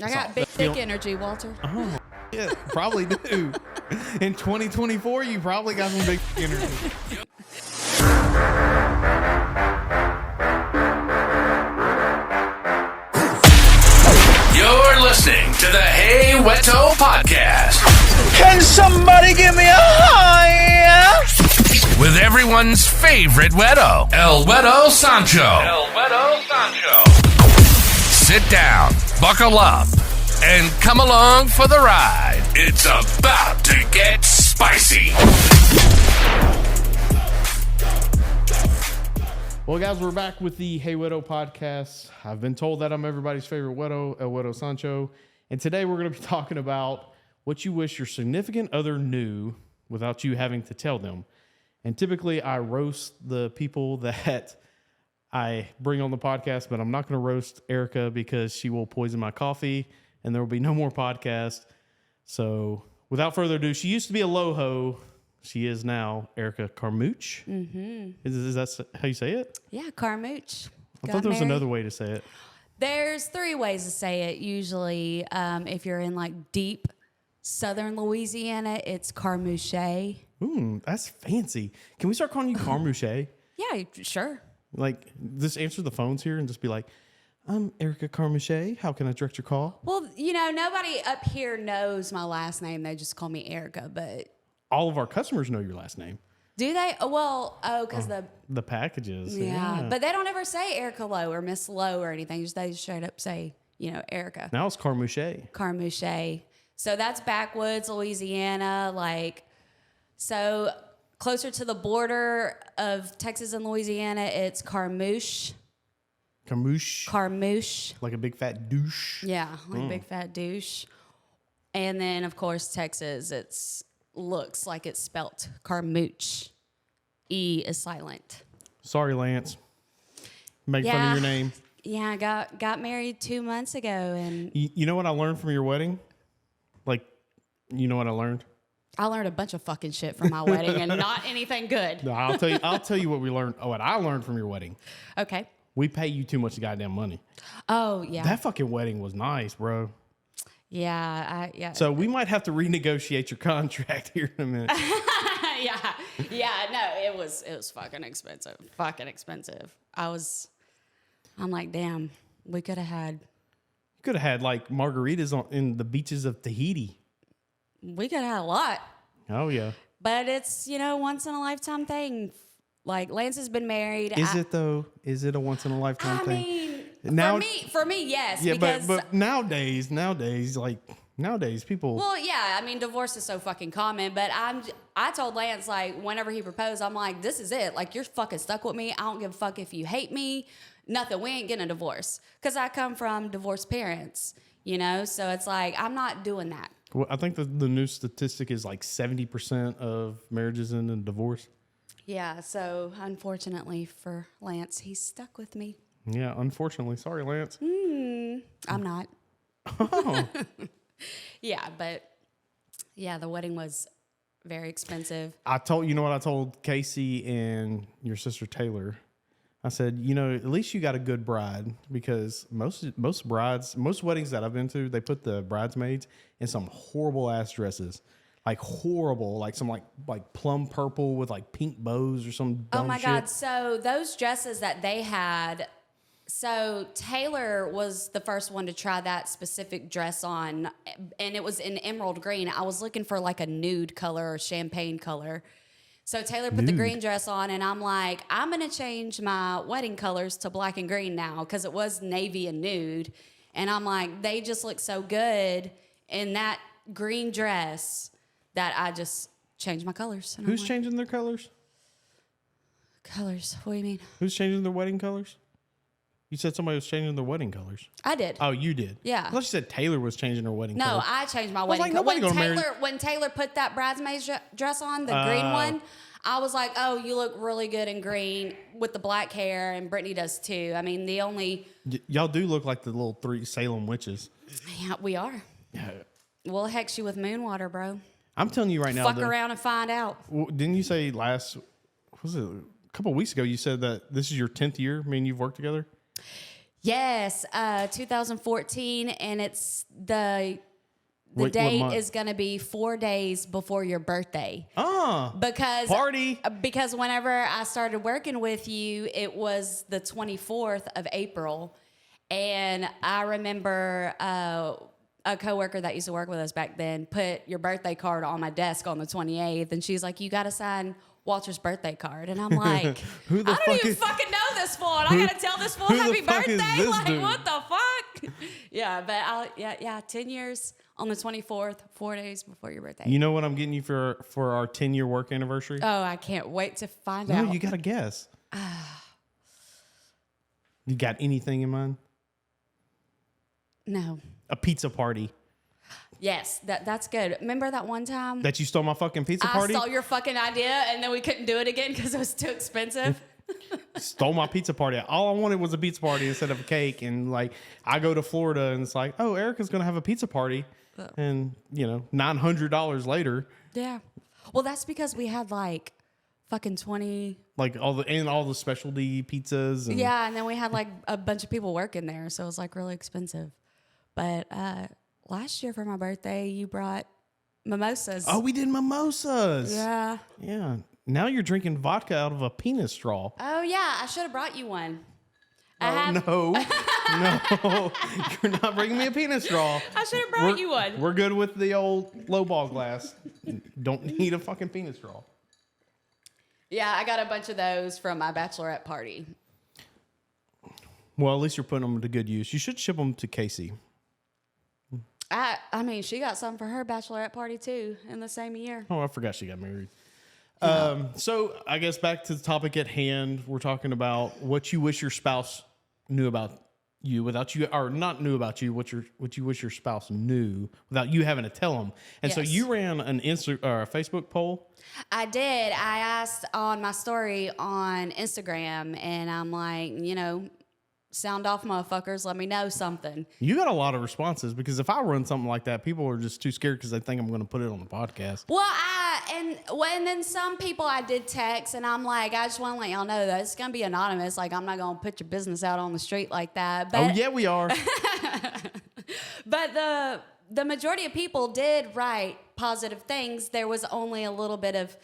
I got big dick energy, Walter. Oh, yeah, probably do. In 2024, you probably got some big energy. You're listening to the Ep4 podcast. Can somebody give me a high? With everyone's favorite Guero, El Guero Sancho. Sit down, buckle up, and come along for the ride. It's about to get spicy. Well, guys, we're back with the Hey Guero podcast. I've been told that I'm everybody's favorite Guero, El Guero Sancho. And today we're going to be talking about what you wish your significant other knew without you having to tell them. And typically I roast the people that I bring on the podcast, but I'm not going to roast Erica because she will poison my coffee and there will be no more podcast. So without further ado, she used to be a loho. She is now Erica Carmouche. Mm-hmm. Is that how you say it? Yeah, Carmouche. I thought there was another way to say it. There's 3 ways to say it. Usually, if you're in like deep southern Louisiana, it's Carmouche. That's fancy. Can we start calling you Carmouche? Yeah, sure. Like, just answer the phones here and just be like, I'm Erica Carmouche. How can I direct your call? Well, nobody up here knows my last name. They just call me Erica, but... All of our customers know your last name. Do they? Well, because the packages. Yeah, but they don't ever say Erica Lowe or Miss Lowe or anything. They just straight up say, Erica. Now it's Carmouche. Carmouche. So that's backwoods, Louisiana. So closer to the border of Texas and Louisiana, it's Carmouche. Carmouche. Like a big fat douche. Yeah, like a big fat douche. And then, of course, Texas, looks like it's spelt Carmouche. E is silent. Sorry, Lance. Making fun of your name. Yeah, I got married 2 months ago, and you know what I learned from your wedding? You know what I learned? I learned a bunch of fucking shit from my wedding, and not anything good. No, I'll tell you what we learned. What I learned from your wedding. Okay. We pay you too much goddamn money. Oh yeah. That fucking wedding was nice, bro. Yeah, yeah. So we might have to renegotiate your contract here in a minute. yeah. No, it was fucking expensive. I'm like, damn, we could have had. You could have had like margaritas in the beaches of Tahiti. We could have had a lot. Oh yeah. But it's once in a lifetime thing. Like Lance has been married. Is it though? Is it a once in a lifetime thing? For me, yes. Yeah, because, but nowadays, people. Well, yeah, divorce is so fucking common. But I told Lance whenever he proposed, I'm like, this is it. Like you're fucking stuck with me. I don't give a fuck if you hate me. Nothing. We ain't getting a divorce because I come from divorced parents. So it's like I'm not doing that. Well, I think the new statistic is like 70% of marriages end in divorce. Yeah. So unfortunately for Lance, he's stuck with me. Yeah, unfortunately. Sorry, Lance. I'm not. Oh. Yeah, but the wedding was very expensive. I told Casey and your sister Taylor. I said, at least you got a good bride because most weddings that I've been to, they put the bridesmaids in some horrible ass dresses. Like horrible, like some like plum purple with like pink bows or some dumb shit. Oh my God. So those dresses that they had, so Taylor was the first one to try that specific dress on, and it was in emerald green. I was looking for like a nude color or champagne color. So Taylor put the green dress on, and I'm like, I'm going to change my wedding colors to black and green now because it was navy and nude. And I'm like, they just look so good in that green dress that I just changed my colors. And Who's changing their colors? Colors? What do you mean? Who's changing their wedding colors? You said somebody was changing their wedding colors. I did. Oh, you did? Yeah. I thought you said Taylor was changing her wedding colors. No, I changed my wedding colors. When Taylor put that bridesmaid's dress on, the green one, I was like, oh, you look really good in green with the black hair, and Brittany does too. Y'all do look like the little 3 Salem witches. Yeah, we are. Yeah. We'll hex you with moon water, bro. I'm telling you right now. Fuck around and find out. Well, didn't you say a couple of weeks ago, you said that this is your 10th year, me and you've worked together? Yes, 2014, and it's the What date month? is going to be 4 days before your birthday. Because party. Because whenever I started working with you, it was the 24th of April, and I remember a coworker that used to work with us back then put your birthday card on my desk on the 28th, and she's like, "You got to sign Walter's birthday card," and I'm like, Who the I fuck don't even is- fucking know this fool, and I gotta tell this fool who the happy fuck is birthday. this Like, dude? what the fuck? Yeah, but 10 years on the 24th, 4 days before your birthday. You know what I'm getting you for our 10-year work anniversary? Oh, I can't wait to find No, out. you got to guess. You got anything in mind? No. A pizza party. Yes, that's good. Remember that one time That you stole my fucking pizza party? I saw your fucking idea, and then we couldn't do it again because it was too expensive? Stole my pizza party. All I wanted was a pizza party instead of a cake. And like, I go to Florida and it's like, oh, Erica's going to have a pizza party. And, $900 later, Yeah. Well, that's because we had like fucking 20. like all the specialty pizzas. And Yeah, and then we had like a bunch of people working there, so it was like really expensive. But last year for my birthday, you brought mimosas. Oh, we did mimosas. Yeah. Yeah. Now you're drinking vodka out of a penis straw. Oh, yeah. I should have brought you one. No, you're not bringing me a penis straw. I should have brought you one. We're good with the old low ball glass. Don't need a fucking penis straw. Yeah, I got a bunch of those from my bachelorette party. Well, at least you're putting them to good use. You should ship them to Casey. I mean, she got some for her bachelorette party too in the same year. Oh, I forgot she got married. So I guess back to the topic at hand. We're talking about what you wish your spouse knew about you without you, or not knew about you. What you wish your spouse knew without you having to tell them. And so Yes. you ran an a Facebook poll. I did. I asked on my story on Instagram, and I'm like, sound off, motherfuckers. Let me know something. You got a lot of responses because if I run something like that, people are just too scared because they think I'm going to put it on the podcast. Well, and then some people I did text, and I'm like, I just want to let y'all know that it's gonna be anonymous. Like, I'm not gonna put your business out on the street like that. But, Oh yeah, we are. But the majority of people did write positive things. There was only a little bit of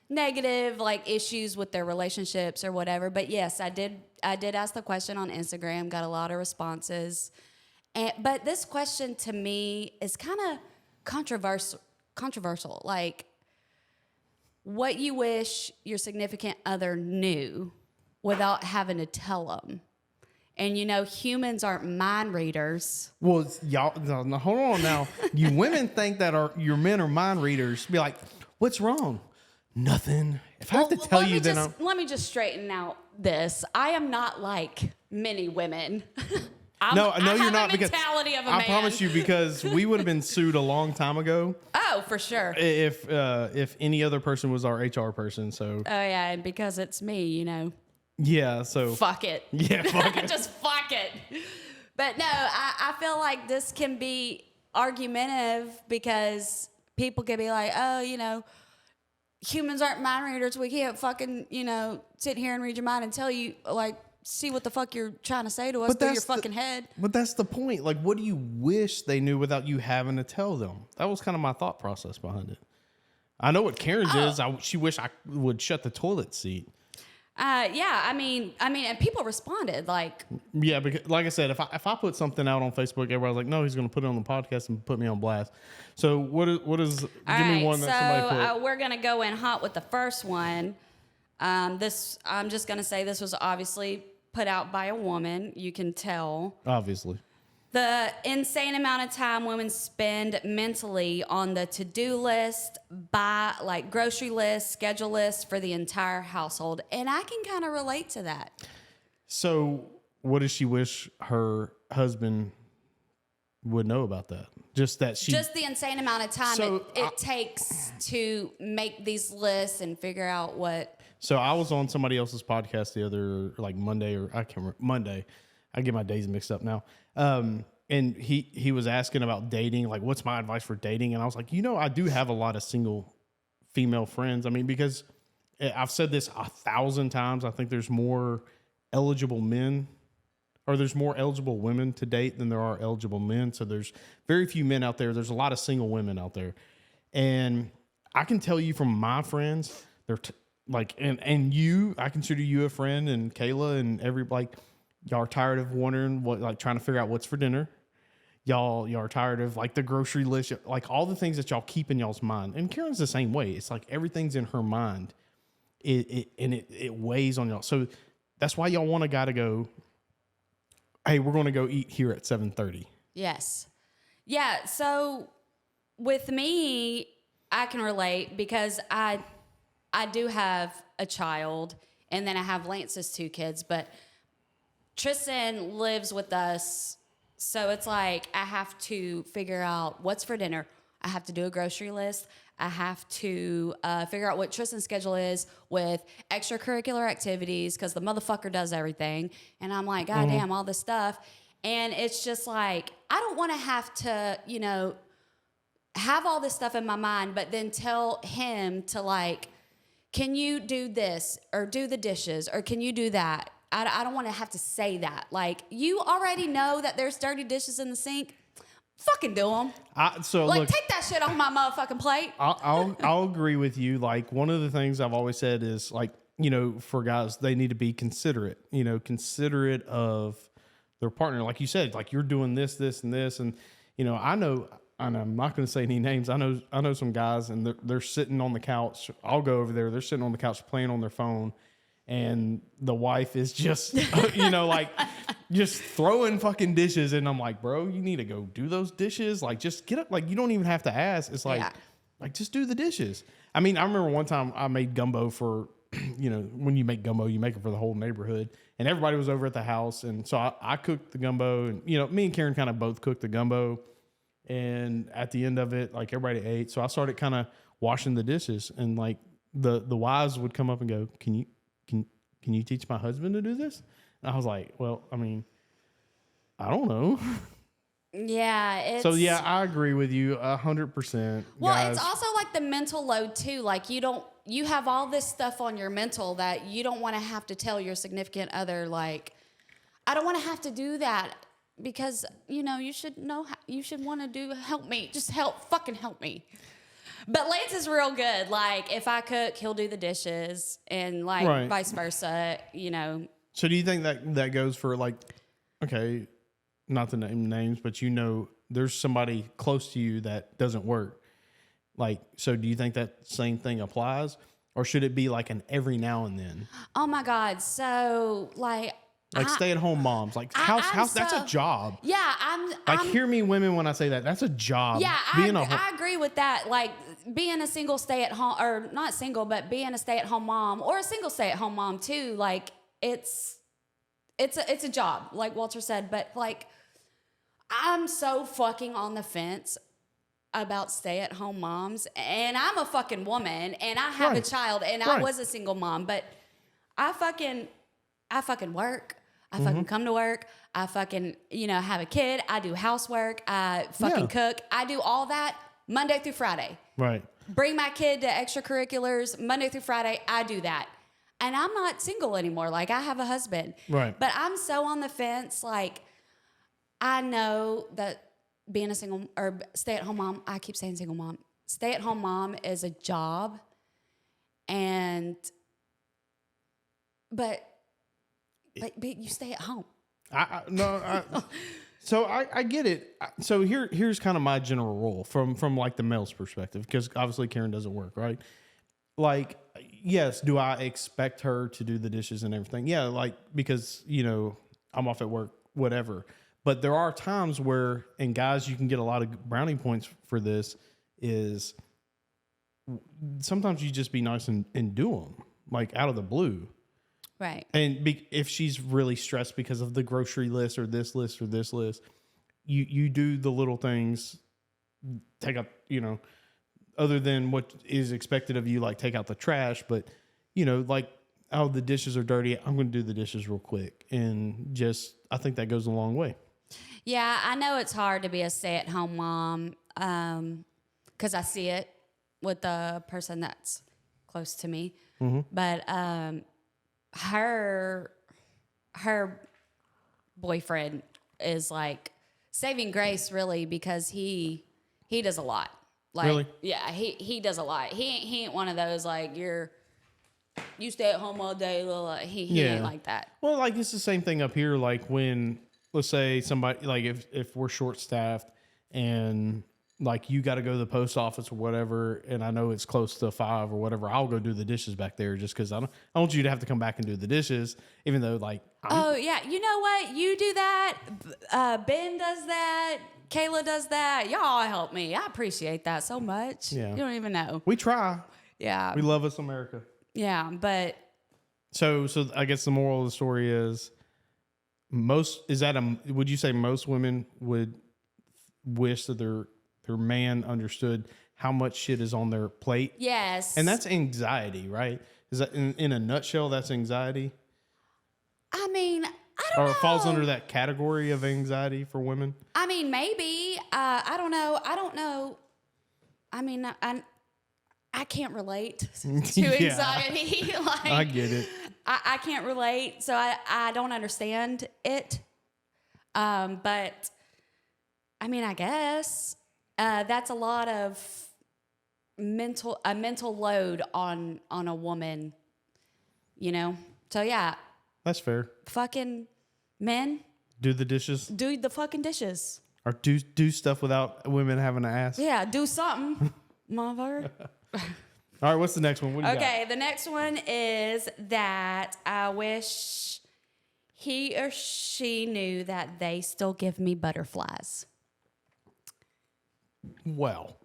negative, like issues with their relationships or whatever. But yes, I did ask the question on Instagram. Got a lot of responses. But this question to me is kind of controversial. Like, what you wish your significant other knew without having to tell them. And humans aren't mind readers. Well, y'all, no, hold on now. You women think that your men are mind readers. Be like, what's wrong? Nothing. If I have to tell you, then let me just straighten out this. I am not like many women. No, I you're have not. a mentality of a I man. promise you, because we would have been sued a long time ago Oh, for sure. if any other person was our HR person. So Oh yeah, and because it's me, yeah, so fuck it. yeah, fuck it. Just fuck it. But no, I feel like this can be argumentative because people can be like, oh, humans aren't mind readers. We can't fucking, sit here and read your mind and tell you, like, see what the fuck you're trying to say to us through your fucking head. But that's the point. Like, what do you wish they knew without you having to tell them? That was kind of my thought process behind it. I know what Karen's is. She wish I would shut the toilet seat. Yeah, I mean, and people responded like, Yeah, because like I said, if I put something out on Facebook, everybody's like, no, he's going to put it on the podcast and put me on blast. So what is? Give me one that somebody put. We're gonna go in hot with the first one. I'm just gonna say this was obviously put out by a woman. You can tell. Obviously. The insane amount of time women spend mentally on the to-do list, grocery list, schedule list for the entire household. And I can kind of relate to that. So what does she wish her husband would know about that? Just the insane amount of time So, it takes to make these lists and figure out what. So I was on somebody else's podcast the other, like Monday, or I can't remember, Monday. I get my days mixed up now. And he was asking about dating, like, what's my advice for dating? And I was like, I do have a lot of single female friends. I mean, because I've said this 1,000 times. I think there's more eligible men, or there's more eligible women to date than there are eligible men. So there's very few men out there. There's a lot of single women out there. And I can tell you from my friends, they're like, and you, I consider you a friend, and Kayla and y'all are tired of wondering trying to figure out what's for dinner. Y'all are tired of like the grocery list, like all the things that y'all keep in y'all's mind. And Karen's the same way. It's like everything's in her mind. It weighs on y'all. So that's why y'all want a guy to go, hey, we're going to go eat here at 7:30. Yes. Yeah. So with me, I can relate because I do have a child, and then I have Lance's 2 kids, but Tristan lives with us. So it's like I have to figure out what's for dinner. I have to do a grocery list. I have to figure out what Tristan's schedule is with extracurricular activities because the motherfucker does everything. And I'm like, God damn, all this stuff. And it's just like, I don't want to have to, have all this stuff in my mind, but then tell him to like, can you do this or do the dishes or can you do that? I don't want to have to say that. Like, you already know that there's dirty dishes in the sink. Fucking do them. Look, take that shit off my motherfucking plate. I'll agree with you. Like, one of the things I've always said is like, for guys, they need to be considerate, considerate of their partner. Like you said, like you're doing this, and this. And, I know, and I'm not going to say any names. I know some guys and they're sitting on the couch. I'll go over there. They're sitting on the couch playing on their phone. And the wife is just, like just throwing fucking dishes. And I'm like, bro, you need to go do those dishes. Like, just get up. Like, you don't even have to ask. It's like, just do the dishes. I mean, I remember one time I made gumbo for, when you make gumbo, you make it for the whole neighborhood. And everybody was over at the house. And so I cooked the gumbo. And, me and Karen kind of both cooked the gumbo. And at the end of it, like, everybody ate. So I started kind of washing the dishes. And, like, the wives would come up and go, can you teach my husband to do this? And I was like, well, I mean, I don't know. Yeah. So yeah, I agree with you 100%. Well, guys. it's also like the mental load too. Like you have all this stuff on your mental that you don't want to have to tell your significant other, like, I don't want to have to do that because, you should know, you should want to help me. Just fucking help me. But Lance is real good. Like, if I cook, he'll do the dishes, and like vice versa. So do you think that goes for like, okay, not to name names, but there's somebody close to you that doesn't work. Like, so do you think that same thing applies, or should it be like an every now and then? Oh my God! So like stay-at-home moms, like house. That's a job. Yeah, hear me, women, when I say that. That's a job. Yeah, I agree with that. Like, being a single stay-at-home, or not single, but being a stay-at-home mom, or a single stay-at-home mom too. Like, it's a job, like Walter said. But like, I'm so fucking on the fence about stay-at-home moms, and I'm a fucking woman, and I have a child, and I was a single mom, but I fucking work. I fucking come to work. I fucking, have a kid. I do housework. I fucking cook. I do all that Monday through Friday. Right. Bring my kid to extracurriculars Monday through Friday. I do that. And I'm not single anymore. Like, I have a husband. Right. But I'm so on the fence. Like, I know that being a single or stay-at-home mom, I keep saying single mom. Stay-at-home mom is a job. But you stay at home. So I get it. So here's kind of my general rule from like the male's perspective, because obviously Karen doesn't work, right? Like, yes, do I expect her to do the dishes and everything? Yeah, like, because I'm off at work, whatever. But there are times where, and guys, you can get a lot of brownie points for this, is sometimes you just be nice and do them, like, out of the blue. Right. And if she's really stressed because of the grocery list or this list or this list, you do the little things, take up, other than what is expected of you, like take out the trash, but, like, oh, the dishes are dirty, I'm going to do the dishes real quick. And I think that goes a long way. Yeah, I know it's hard to be a stay-at-home mom because I see it with the person that's close to me. Mm-hmm. But her boyfriend is like saving grace, really, because he does a lot. Like, Really? Yeah, he does a lot. He ain't one of those like you stay at home all day. He ain't like that. Well, like it's the same thing up here. Like when, let's say somebody, like if we're short staffed and like you got to go to the post office or whatever, and I know it's close to 5 or whatever, I'll go do the dishes back there just because I want you to have to come back and do the dishes, even though like. Oh yeah, you know what? You do that. Ben does that. Kayla does that. Y'all help me. I appreciate that so much. Yeah. You don't even know. We try. Yeah. We love us, America. Yeah, but. So I guess the moral of the story is would you say most women would wish that their man understood how much shit is on their plate? Yes. And that's anxiety, right? Is that in a nutshell, that's anxiety? I mean, I don't know. Or it falls under that category of anxiety for women? I mean, maybe. I don't know. I mean, I can't relate to Yeah. anxiety. Like, I get it. I can't relate, so I don't understand it. But I mean, I guess that's a lot of mental load on a woman, you know. So yeah, That's fair. fucking men Do the dishes do the fucking dishes. or do stuff without women having to ask. Yeah, do something, motherfucker. All right, what's the next one? What do you Okay, the next one is that I wish he or she knew that they still give me butterflies. got? Well,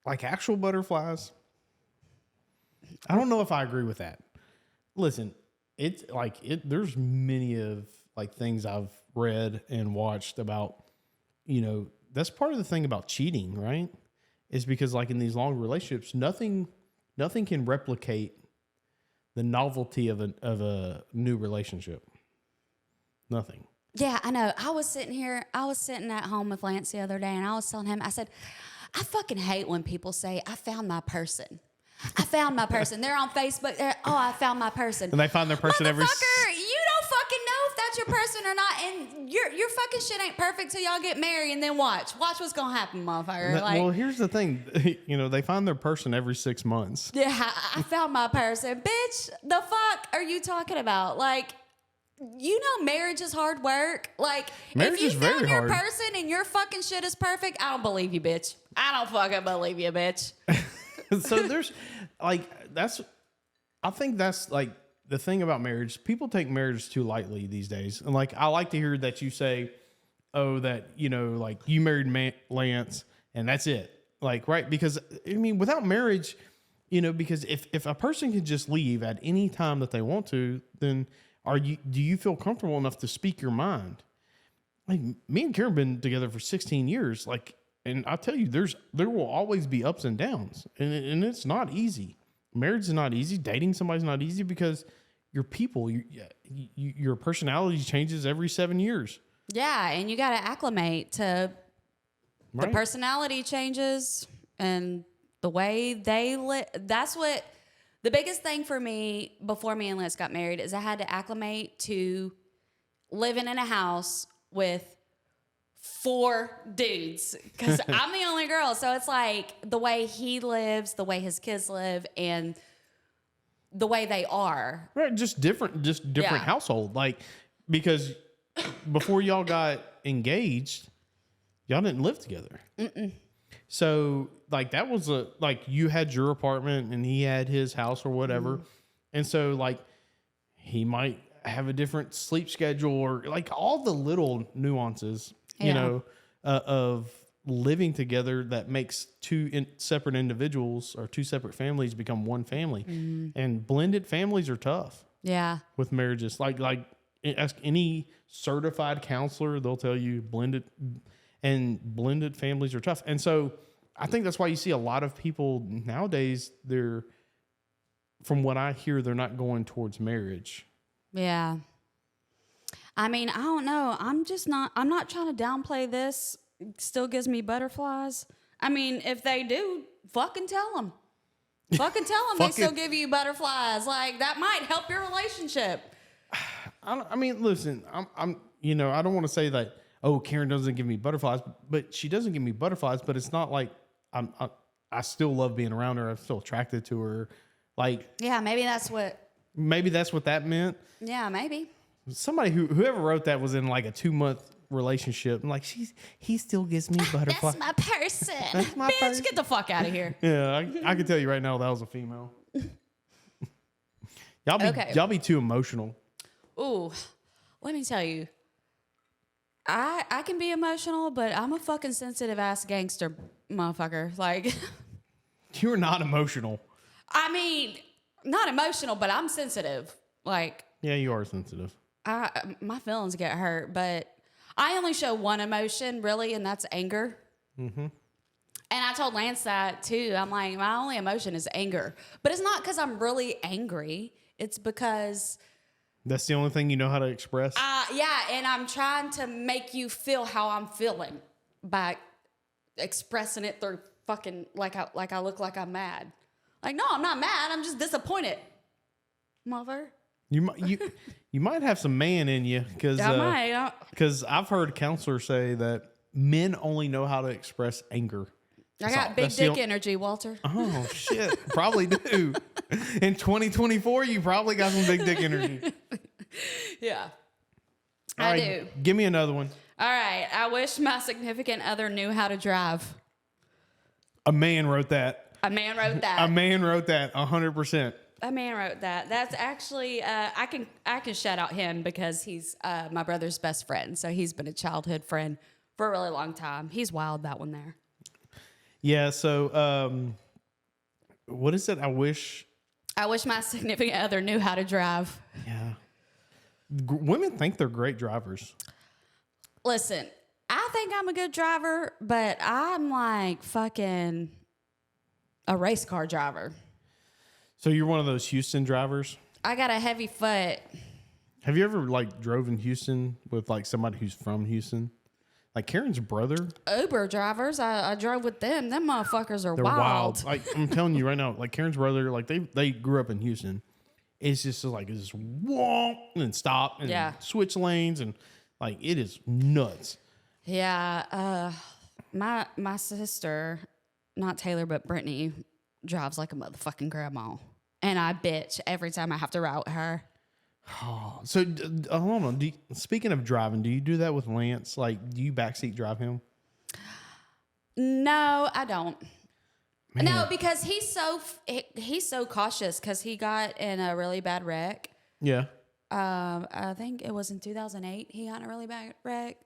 like actual butterflies? I don't know if I agree with that. Listen, it's like there's many of like things I've read and watched about, you know, that's part of the thing about cheating, right? Is because like in these long relationships, nothing can replicate the novelty of a new relationship. Nothing. Yeah, I know. I was sitting at home with Lance the other day, and I was telling him, I said, I fucking hate when people say, I found my person. I found my person. They're on Facebook. I found my person. And they find their person every. Motherfucker, you don't fucking know if that's your person or not, and your fucking shit ain't perfect till y'all get married, and then watch what's gonna happen, motherfucker. Like, Well, here's the thing. You know, they find their person every 6 months. yeah, I found my person, bitch. The fuck are you talking about? Like, you know, marriage is hard work. Like, Marriage if you is very found your hard. person and your fucking shit is perfect, I don't believe you, bitch. I don't fucking believe you, bitch. So there's like I think that's like the thing about marriage. People take marriage too lightly these days, and like I like to hear that you say, "Oh, that you know, like you married Lance, and that's it." Like, right? Because I mean, without marriage, you know, because if a person can just leave at any time that they want to, then do you feel comfortable enough to speak your mind? Like me and Karen been together for 16 years, like. And I tell you, there will always be ups and downs, and it's not easy. Marriage is not easy. Dating somebody's not easy because your people, your personality changes every 7 years. Yeah, and you got to acclimate to the Right. personality changes and the way they live. That's what the biggest thing for me before me and Liz got married is I had to acclimate to living in a house with 4 dudes because I'm the only girl. So it's like the way he lives, the way his kids live, and the way they are. Right, just different Yeah. household. Like because before y'all got engaged, y'all didn't live together. So like that was like you had your apartment and he had his house or whatever, and so like he might have a different sleep schedule or like all the little nuances. You Yeah. know, of living together that makes separate individuals or 2 separate families become one family. And blended families are tough Yeah. with marriages. Like ask any certified counselor, they'll tell you blended families are tough. And so I think that's why you see a lot of people nowadays, from what I hear, they're not going towards marriage. Yeah. I mean, I don't know. I'm not trying to downplay this. It still gives me butterflies. I mean, if they do, fucking tell them. Fucking tell them they still give you butterflies. Like, that might help your relationship. I mean, listen, I'm, you know, I don't want to say that, oh, Karen doesn't give me butterflies, but she doesn't give me butterflies, but it's not like I still love being around her. I'm still attracted to her. Like, Yeah, maybe that's what. that meant. Yeah, maybe. Somebody whoever wrote that was in like a 2-month relationship. I'm like, he still gives me butterflies. That's my person. That's my Bitch, person. get the fuck out of here. Yeah, I can tell you right now that was a female. Okay. Y'all be too emotional. Ooh, let me tell you. I can be emotional, but I'm a fucking sensitive ass gangster motherfucker. Like, You're not emotional. I mean, not emotional, but I'm sensitive. Like, Yeah, you are sensitive. my feelings get hurt, but I only show one emotion really, and that's anger. Mm-hmm. And I told Lance that too. I'm like, my only emotion is anger, but it's not because I'm really angry. It's because That's the only thing you know how to express. yeah, and I'm trying to make you feel how I'm feeling by expressing it through fucking like I look like I'm mad. Like, no, I'm not mad. I'm just disappointed, mother. You might have some man in you because I might. I've heard counselors say that men only know how to express anger. I got big dick energy, Walter. Oh shit, probably do. In 2024, you probably got some big dick energy. Yeah, All I right, do. Give me another one. All right. I wish my significant other knew how to drive. A man wrote that. A man wrote that. A man wrote that 100%. A man wrote that. That's actually I can shout out him because he's my brother's best friend. So he's been a childhood friend for a really long time. He's wild, that one there. Yeah. So, what is it? I wish my significant other knew how to drive. Yeah. Women think they're great drivers. Listen, I think I'm a good driver, but I'm like fucking a race car driver. So you're one of those Houston drivers? I got a heavy foot. Have you ever like drove in Houston with like somebody who's from Houston? Like Karen's brother? Uber drivers, I drove with them. Them motherfuckers are They're wild. Like I'm telling you right now, like Karen's brother, like they grew up in Houston. It's just like it's wonk and stop and switch lanes and like it is nuts. Yeah, my sister, not Taylor but Brittany, drives like a motherfucking grandma, and I bitch every time I have to ride with her. Oh, so hold on. Speaking of driving, do you do that with Lance? Like, do you backseat drive him? No, I don't. Man. No, because he's so cautious because he got in a really bad wreck. Yeah. I think it was in 2008 he got in a really bad wreck.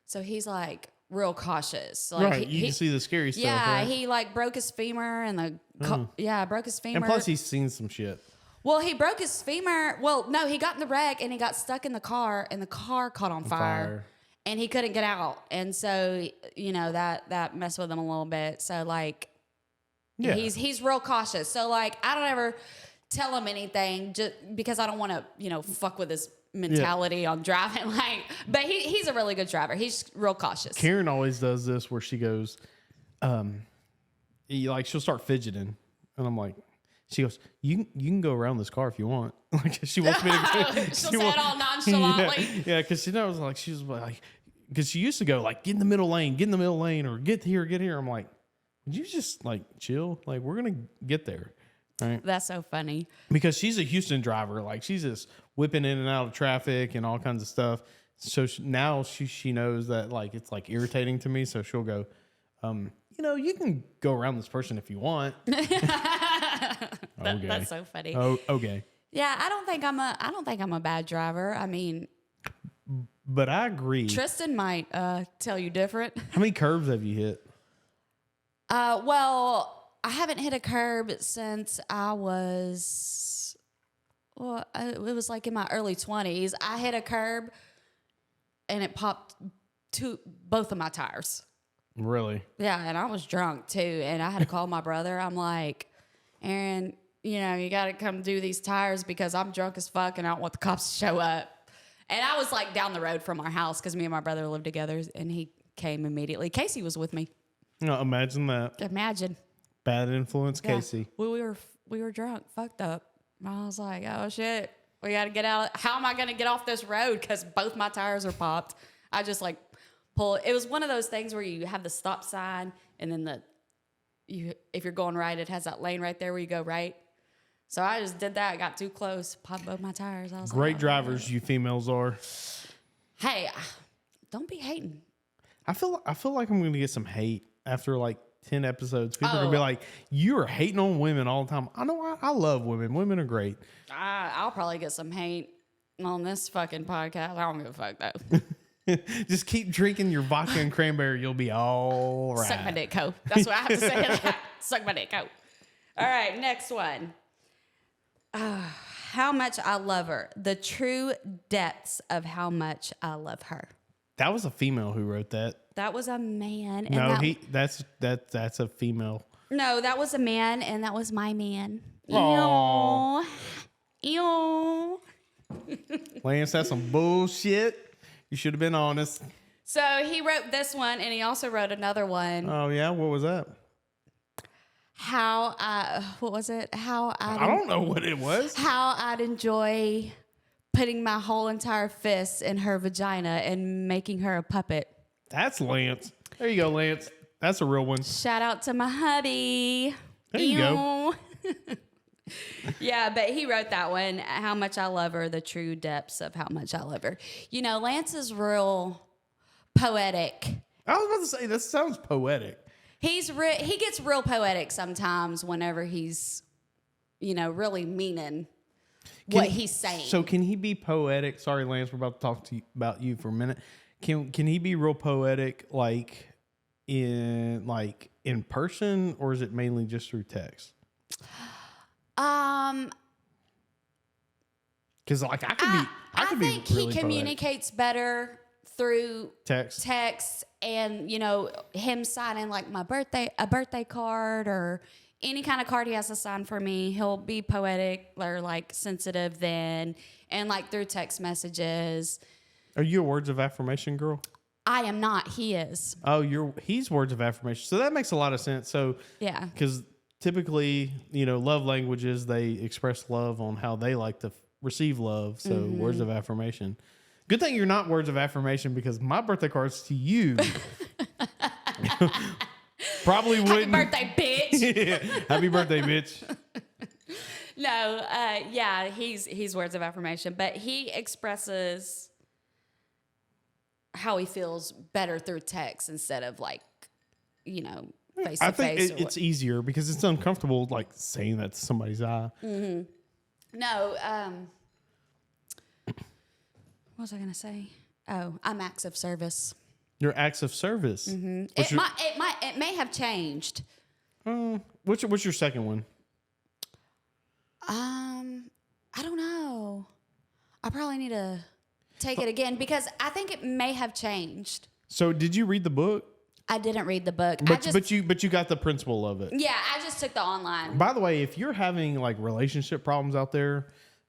So he's like real cautious. Like right. You can see the scary stuff. Yeah, right? he like broke his femur and broke his femur. And plus he's seen some shit. Well, he broke his femur. Well, no, he got in the wreck and he got stuck in the car and the car caught on fire. And he couldn't get out. And so, you know, that messed with him a little bit. So like he's real cautious. So like I don't ever tell him anything just because I don't want to, you know, fuck with his mentality on driving. Like, but he's a really good driver. He's real cautious. Karen always does this where she goes, she'll start fidgeting, and I'm like, she goes, you can go around this car if you want. Like she wants me to. She'll say it all nonchalantly. Yeah, because she knows, like she was like, because she used to go like, get in the middle lane, or get here. I'm like, would you just like chill? Like we're gonna get there. Right. That's so funny. Because she's a Houston driver. Like she's just whipping in and out of traffic and all kinds of stuff. So now she knows that like it's like irritating to me. So she'll go, you know, you can go around this person if you want. That's so funny. Oh, okay. Yeah, I don't think I'm a bad driver. I mean, but I agree. Tristan might tell you different. How many curves have you hit? Well, I haven't hit a curb since I was, it was like in my early 20s. I hit a curb and it popped both of my tires. Really? Yeah, and I was drunk too. And I had to call my brother. I'm like, Aaron, you know, you got to come do these tires because I'm drunk as fuck and I don't want the cops to show up. And I was like down the road from our house because me and my brother lived together, and he came immediately. Casey was with me. No, imagine that. Imagine. Bad influence, Yeah. Casey. We were drunk, fucked up. I was like, oh shit. We got to get out. How am I going to get off this road? Because both my tires are popped. I just like pull. It was one of those things where you have the stop sign and then if you're going right, it has that lane right there where you go right. So I just did that. I got too close, popped both my tires. I was Great like, drivers, you females are. Hey, don't be hating. I feel like I'm going to get some hate after like 10 episodes. People are going to be like, you are hating on women all the time. I know I love women. Women are great. I'll probably get some hate on this fucking podcast. I don't give a fuck though. Just keep drinking your vodka and cranberry. You'll be all right. Suck my dick, ho. That's what I have to say to that. Suck my dick, ho. All right, next one. How much I love her. The true depths of how much I love her. That was a female who wrote that. That was a man. And No, that's a female. No, that was a man, and that was my man. Aw. Ew. Lance, that's some bullshit. You should have been honest. So he wrote this one, and he also wrote another one. Oh, yeah? What was that? What was it? I don't know what it was. How I'd enjoy putting my whole entire fist in her vagina and making her a puppet. That's Lance. There you go, Lance. That's a real one. Shout out to my hubby. There you go. Yeah, but he wrote that one, how much I love her, the true depths of how much I love her. You know, Lance is real poetic. I was about to say, this sounds poetic. He gets real poetic sometimes whenever he's, really meaning what he's saying. So can he be poetic? Sorry, Lance, we're about to talk to you about you for a minute. Can he be real poetic like in person, or is it mainly just through text? Because I think he communicates better through text, and him signing like a birthday card or any kind of card he has to sign for me. He'll be poetic or like sensitive then, and like through text messages. Are you a words of affirmation girl? I am not. He is. Oh, he's words of affirmation. So that makes a lot of sense. So yeah, because typically, love languages, they express love on how they like to receive love. So words of affirmation. Good thing you're not words of affirmation, because my birthday cards to you probably wouldn't. Happy birthday, bitch. Happy birthday, bitch. No, he's words of affirmation, but he expresses how he feels better through text instead of like, face to face. I think it's easier because it's uncomfortable like saying that to somebody's eye. Mm-hmm. No, what was I gonna say? Oh, I'm acts of service. Your acts of service. Mm-hmm. It may have changed. What's your second one? I don't know. I probably need to take it again because I think it may have changed. So did you read the book? I didn't read the book. But you got the principle of it. Yeah, I just took the online. By the way, if you're having like relationship problems out there,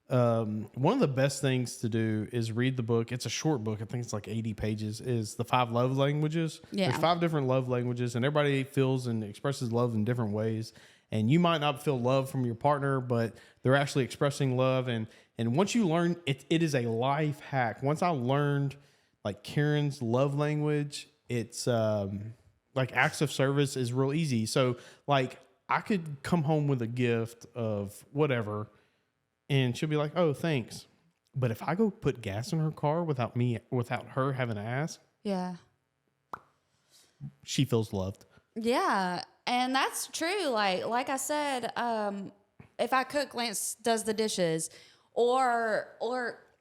one of the best things to do is read the book. It's a short book. I think it's like 80 pages. Is the 5 love languages. Yeah. There's 5 different love languages, and everybody feels and expresses love in different ways. And you might not feel love from your partner, but they're actually expressing love. And once you learn, it is a life hack. Once I learned like Karen's love language, it's like acts of service is real easy. So like I could come home with a gift of whatever, and she'll be like, "Oh, thanks." But if I go put gas in her car without her having to ask, Yeah. she feels loved. Yeah, and that's true. Like I said, if I cook, Lance does the dishes, or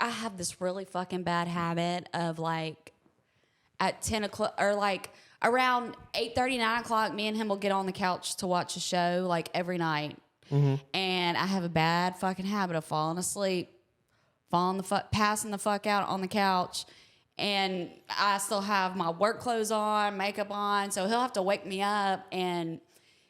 I have this really fucking bad habit of like at 10 o'clock or like around 8:30, 9 o'clock, me and him will get on the couch to watch a show like every night. Mm-hmm. And I have a bad fucking habit of falling asleep, passing the fuck out on the couch. And I still have my work clothes on, makeup on. So he'll have to wake me up. And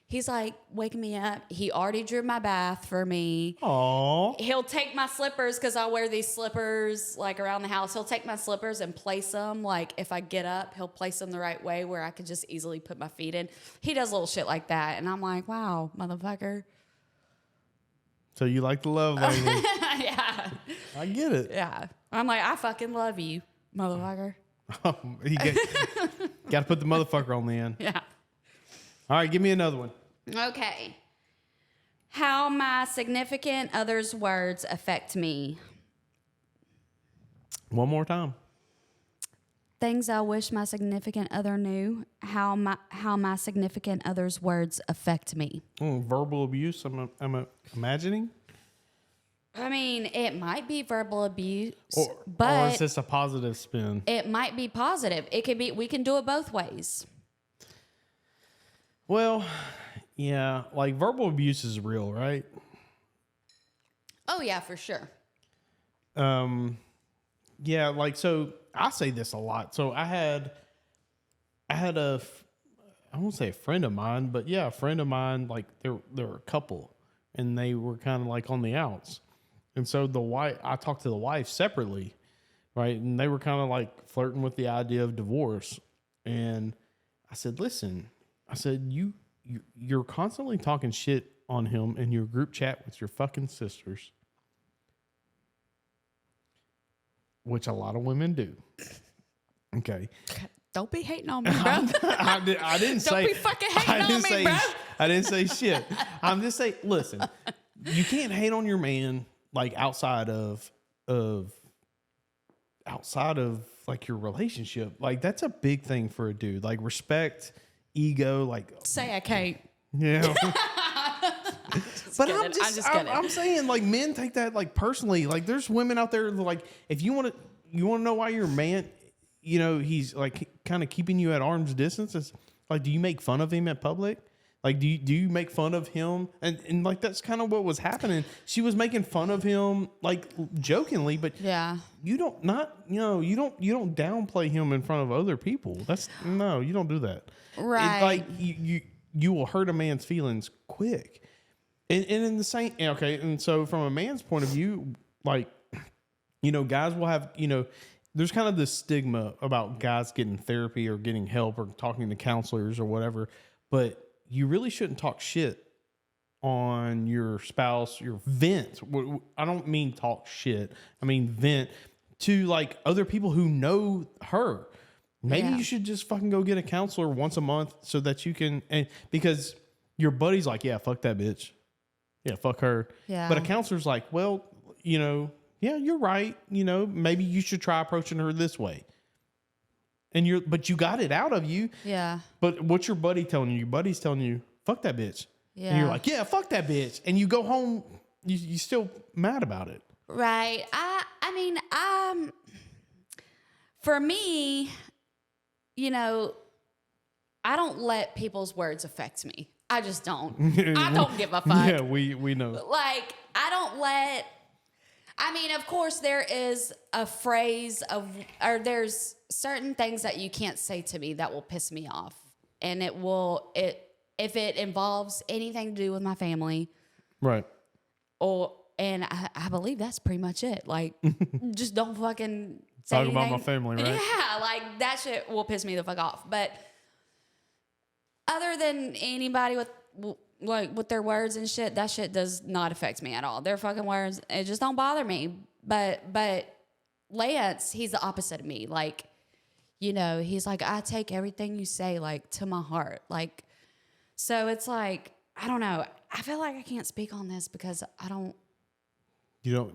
he's like waking me up. He already drew my bath for me. Aww. He'll take my slippers because I wear these slippers like around the house. He'll take my slippers and place them. Like if I get up, he'll place them the right way where I could just easily put my feet in. He does little shit like that. And I'm like, wow, motherfucker. So you like the love language. Yeah. I get it. Yeah. I'm like, I fucking love you, motherfucker. You got to put the motherfucker on the end. Yeah. All right, give me another one. Okay. How my significant other's words affect me. One more time. Things I wish my significant other knew. How my significant other's words affect me. Verbal abuse, I'm imagining? I mean, it might be verbal abuse, Or but is this a positive spin? it might be positive. It could be, we can do it both ways. Well, yeah, like verbal abuse is real, right? Oh, yeah, for sure. Yeah, like, so I say this a lot. So I had I won't say a friend of mine, but yeah, a friend of mine, like there were a couple and they were kind of like on the outs. And so I talked to the wife separately, right? And they were kind of like flirting with the idea of divorce. And I said, listen, I said, you're constantly talking shit on him in your group chat with your fucking sisters, which a lot of women do. Okay. Don't be hating on me, bro. I didn't say. Don't be fucking hating on me, bro. I didn't say shit. I'm just saying, listen, you can't hate on your man like outside of like your relationship. Like that's a big thing for a dude. Like respect, ego, like Say I can't. yeah. But kidding. I'm just kidding. I'm saying like men take that like personally. Like there's women out there that, like if you want to know why your man, you know, he's like kind of keeping you at arm's distance. It's like, do you make fun of him at public? Like, do you make fun of him? And like that's kind of what was happening. She was making fun of him like jokingly, but Yeah. you don't downplay him in front of other people. You don't do that. Right. Like you will hurt a man's feelings quick. And in the same, okay, and so from a man's point of view, like, you know, guys will have, you know, there's kind of this stigma about guys getting therapy or getting help or talking to counselors or whatever, but you really shouldn't talk shit on your spouse, your vent. I don't mean talk shit. I mean vent to like other people who know her. Maybe Yeah. you should just fucking go get a counselor once a month so that you can, and because your buddy's like, yeah, fuck that bitch. Yeah, fuck her. Yeah. But a counselor's like, well, you know, yeah, you're right. You know, maybe you should try approaching her this way. But you got it out of you. Yeah. But what's your buddy telling you? Your buddy's telling you, fuck that bitch. Yeah. And you're like, yeah, fuck that bitch. And you go home, you still mad about it. Right. I mean, for me, you know, I don't let people's words affect me. I just don't. I don't give a fuck. Yeah, we know. Like, I mean, of course, there is a phrase or there's certain things that you can't say to me that will piss me off. And if it involves anything to do with my family. Right. And I believe that's pretty much it. Like, just don't fucking say Talk anything. about my family, right? Yeah, like that shit will piss me the fuck off. But other than anybody with their words and shit, that shit does not affect me at all. Their fucking words, it just don't bother me. But Lance, he's the opposite of me. Like, you know, he's like, I take everything you say like to my heart. Like, so it's like, I don't know. I feel like I can't speak on this because I don't give a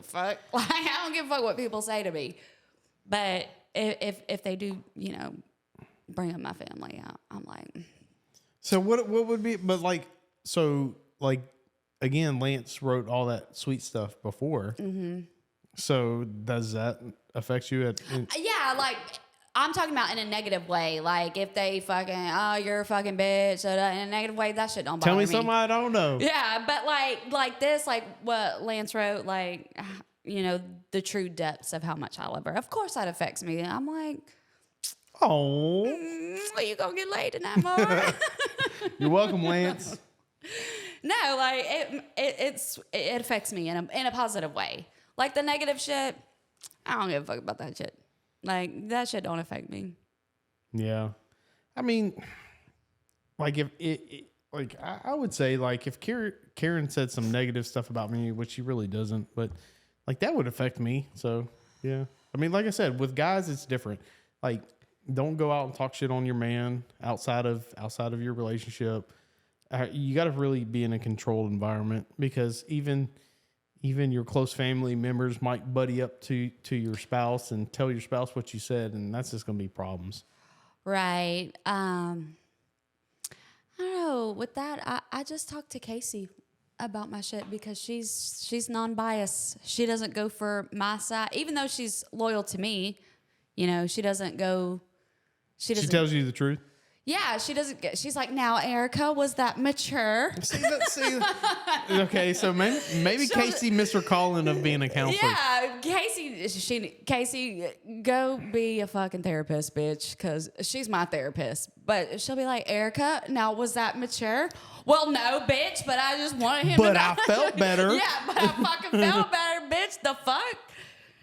fuck. Like, I don't give a fuck what people say to me. But if they do, you know, bring up my family out, I'm like. So what would be, but like, so like, again, Lance wrote all that sweet stuff before. Mm-hmm. So does that affect you? Yeah, like, I'm talking about in a negative way. Like, if they fucking, oh, you're a fucking bitch, in a negative way, that shit don't bother me. Tell me something I don't know. Yeah, but like this, like what Lance wrote, like, you know, the true depths of how much I love her. Of course that affects me. I'm like, oh, are you gonna get laid tonight, more? You're welcome, Lance. No, like it affects me in a positive way. Like the negative shit, I don't give a fuck about that shit. Like that shit don't affect me. Yeah, I mean, like if like I would say like if Karen said some negative stuff about me, which she really doesn't, but like that would affect me. So yeah, I mean, like I said, with guys it's different. Like, don't go out and talk shit on your man outside of your relationship. You got to really be in a controlled environment, because even your close family members might buddy up to your spouse and tell your spouse what you said, and that's just going to be problems. Right. I don't know. With that, I just talked to Casey about my shit, because she's non-biased. She doesn't go for my side, even though she's loyal to me. You know, she doesn't go. She tells you the truth. Yeah, she doesn't get. She's like, now, Erica, was that mature? See, okay, so maybe Casey missed her calling of being a counselor. Yeah, Casey, go be a fucking therapist, bitch, because she's my therapist. But she'll be like, Erica, now, was that mature? Well, no, bitch, but I just wanted him to But know. I felt better. Yeah, but I fucking felt better, bitch. The fuck?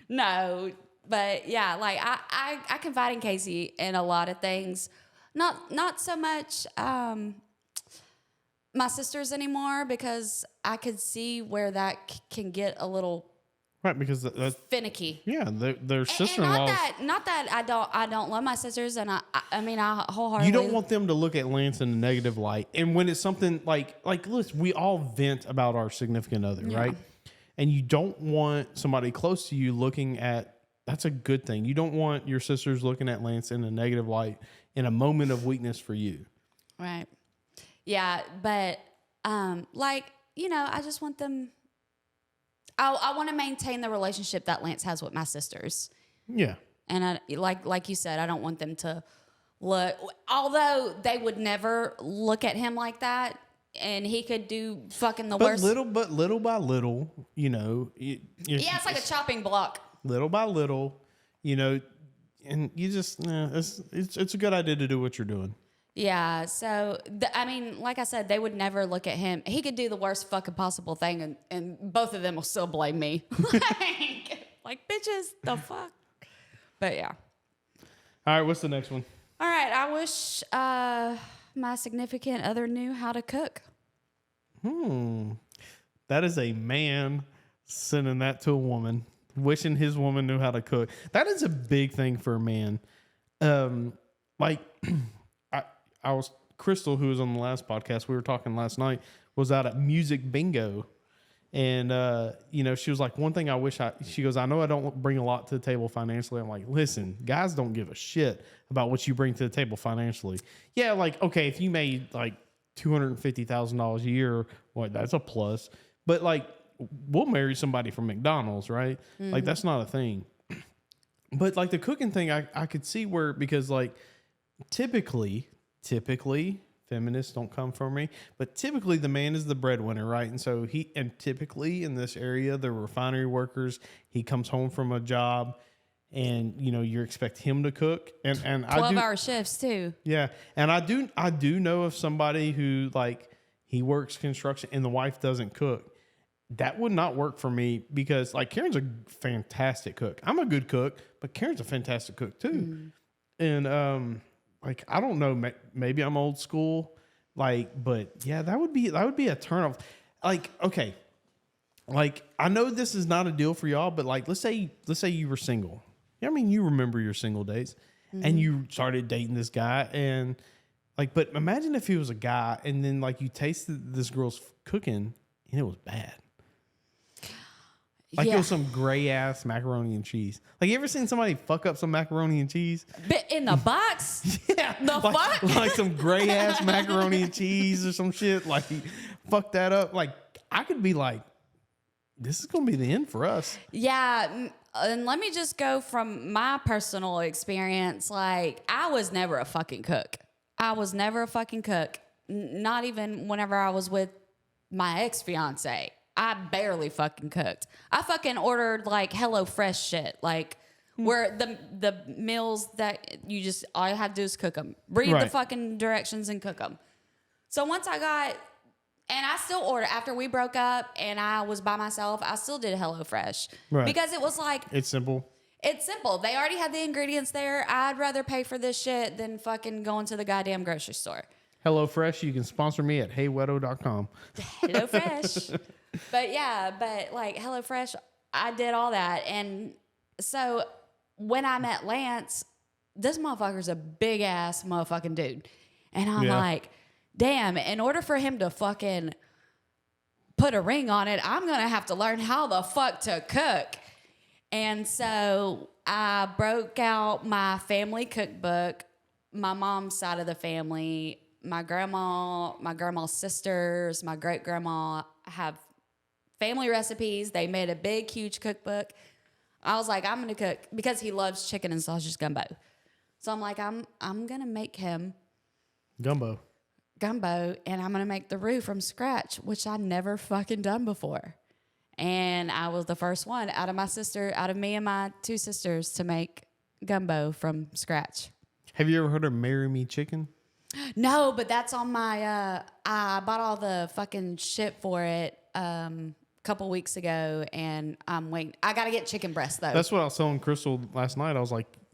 No, but yeah, like I confide in Casey in a lot of things. Not so much my sisters anymore, because I could see where that can get a little Right, because that's finicky. Yeah, their sister-in-law. Not that I don't love my sisters, and I mean I wholeheartedly. You don't want them to look at Lance in a negative light. And when it's something like listen, we all vent about our significant other, right? And you don't want somebody close to you looking at. That's a good thing. You don't want your sisters looking at Lance in a negative light in a moment of weakness for you. Right. Yeah, but like, you know, I just want them. I want to maintain the relationship that Lance has with my sisters. Yeah. And I, like you said, I don't want them to look, although they would never look at him like that, and he could do fucking the worst. But little by little, you know. Yeah, it's like a chopping block. Little by little, you know, and you just, it's a good idea to do what you're doing. Yeah, so, I mean, like I said, they would never look at him. He could do the worst fucking possible thing, and both of them will still blame me. like, bitches, the fuck? But, yeah. All right, what's the next one? All right, I wish my significant other knew how to cook. That is a man sending that to a woman, wishing his woman knew how to cook. That is a big thing for a man. Like... I was Crystal, who was on the last podcast, we were talking last night, was out at music bingo. And, you know, she was like, one thing I wish she goes, I know I don't bring a lot to the table financially. I'm like, listen, guys don't give a shit about what you bring to the table financially. Yeah. Like, okay, if you made like $250,000 a year, well, that's a plus, but like, we'll marry somebody from McDonald's, right? Mm-hmm. Like, that's not a thing. But like the cooking thing, I could see where, because like typically feminists don't come for me, but typically the man is the breadwinner, right? And so typically in this area, the refinery workers, he comes home from a job and, you know, you expect him to cook and 12-hour shifts too. Yeah. And I do know of somebody who like he works construction and the wife doesn't cook. That would not work for me, because like Karen's a fantastic cook. I'm a good cook, but Karen's a fantastic cook too. And, like, I don't know, maybe I'm old school, like, but yeah, that would be a turnoff. Like, okay, like I know this is not a deal for y'all, but like, let's say you were single. Yeah, I mean, you remember your single days, and you started dating this guy, and like, but imagine if he was a guy, and then like you tasted this girl's cooking, and it was bad. Like, it was some gray ass macaroni and cheese. Like, you ever seen somebody fuck up some macaroni and cheese? But in the box? Yeah. The fuck? Like some gray ass macaroni and cheese or some shit. Like, fuck that up. Like, I could be like, this is going to be the end for us. Yeah. And let me just go from my personal experience. Like, I was never a fucking cook. Not even whenever I was with my ex-fiance. I barely fucking cooked. I fucking ordered like HelloFresh shit, like where the meals that you just, all you have to do is cook them. Read the fucking directions and cook them. So once I got, and I still ordered, after we broke up and I was by myself, I still did HelloFresh. Right. Because it was like. It's simple. They already had the ingredients there. I'd rather pay for this shit than fucking going to the goddamn grocery store. HelloFresh, you can sponsor me at heywedo.com. HelloFresh. but like HelloFresh, I did all that. And so when I met Lance, this motherfucker's a big ass motherfucking dude. And I'm like, damn, in order for him to fucking put a ring on it, I'm going to have to learn how the fuck to cook. And so I broke out my family cookbook, my mom's side of the family, my grandma's sisters, my great grandma have family recipes. They made a big, huge cookbook. I was like, I'm going to cook because he loves chicken and sausage gumbo. So I'm like, I'm going to make him Gumbo, and I'm going to make the roux from scratch, which I never fucking done before. And I was the first one out of me and my two sisters to make gumbo from scratch. have you ever heard of Marry Me Chicken? No, but that's on my, I bought all the fucking shit for it a couple weeks ago, and I'm waiting. I got to get chicken breast, though. That's what I was telling Crystal last night.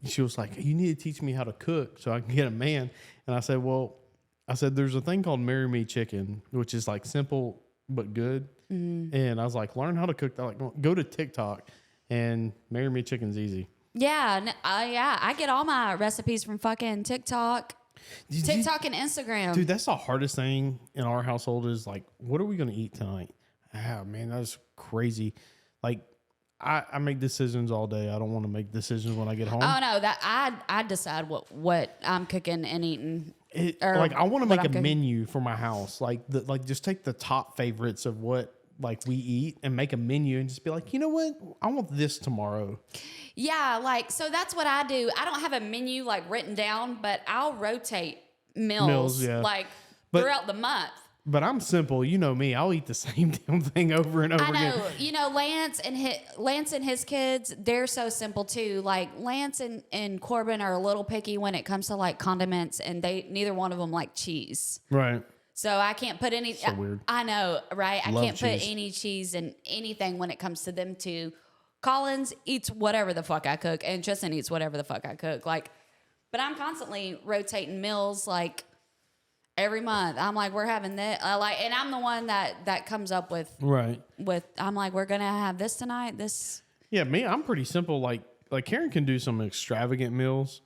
She was like, you need to teach me how to cook so I can get a man. And I said, there's a thing called Marry Me Chicken, which is like simple but good. Mm-hmm. And I was like, learn how to cook that. Like, go to TikTok, and Marry Me Chicken's easy. Yeah, I get all my recipes from fucking TikTok. TikTok and Instagram. Dude, that's the hardest thing in our household is like, what are we going to eat tonight? Ah, man, that's crazy. Like, I make decisions all day. I don't want to make decisions when I get home. Oh, no, that I decide what I'm cooking and eating. I want to make a menu for my house. Just take the top favorites of what like we eat and make a menu and just be like, you know what? I want this tomorrow. Yeah, so that's what I do. I don't have a menu like written down, but I'll rotate meals throughout the month. But I'm simple. You know me. I'll eat the same damn thing over and over again. I know. You know, Lance and his kids, they're so simple too. Like Lance and Corbin are a little picky when it comes to like condiments, and neither one of them like cheese. Right. So I can't put any. So weird. I know, right? Love I can't cheese. put any cheese in anything when it comes to them two. Collins eats whatever the fuck I cook, and Tristan eats whatever the fuck I cook. Like, but I'm constantly rotating meals like every month. I'm like, we're having that. And I'm the one that comes up with right. I'm like, we're gonna have this tonight. This. Yeah, me. I'm pretty simple. Like Karen can do some extravagant meals,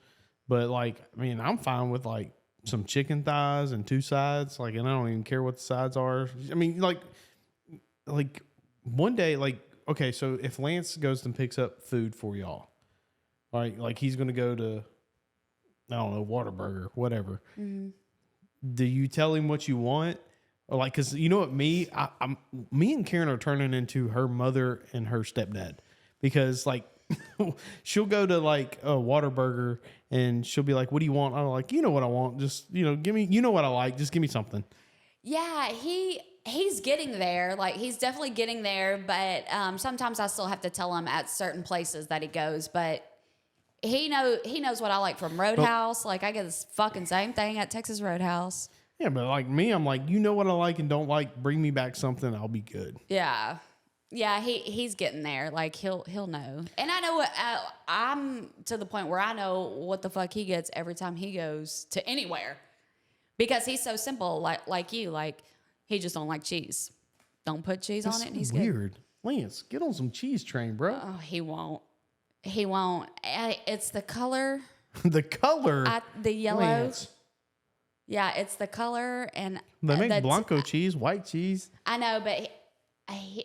but I'm fine with like some chicken thighs and 2 sides. Like, and I don't even care what the sides are. I mean, like one day, okay, so if Lance goes and picks up food for y'all, all right, like he's going to go to, I don't know, Whataburger, whatever. Mm-hmm. Do you tell him what you want? Or like, cause you know what, me and Karen are turning into her mother and her stepdad, because like she'll go to like a Whataburger and she'll be like, what do you want? I'm like, you know what I want. Just, give me, you know what I like. Just give me something. Yeah. He's getting there. Like he's definitely getting there. But sometimes I still have to tell him at certain places that he goes, but he knows what I like from Roadhouse. Like I get this fucking same thing at Texas Roadhouse. Yeah. But like me, I'm like, you know what I like and don't like, bring me back something. I'll be good. Yeah. Yeah, he's getting there. Like he'll know, and I know what I'm to the point where I know what the fuck he gets every time he goes to anywhere, because he's so simple. Like you, like he just don't like cheese. Don't put cheese on it, and he's weird. Good. Lance, get on some cheese train, bro. Oh, he won't. He won't. It's the color. The color. The yellow. Lance. Yeah, it's the color, and they make Blanco cheese, white cheese. I know, but.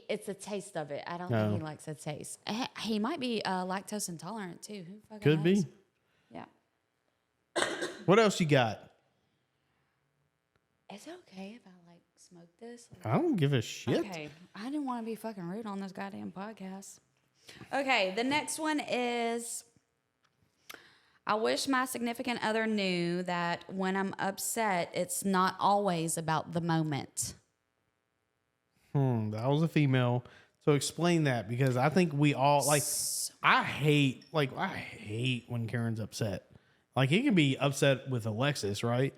It's the taste of it. I don't think he likes the taste. He might be lactose intolerant too. Who fucking Could knows? be. Yeah. What else you got? Is it okay if I like smoke this? I don't give a shit. Okay. I didn't want to be fucking rude on this goddamn podcast. Okay. The next one is, I wish my significant other knew that when I'm upset, it's not always about the moment. That was a female. So explain that, because I think we all I hate when Karen's upset. Like he can be upset with Alexis, right?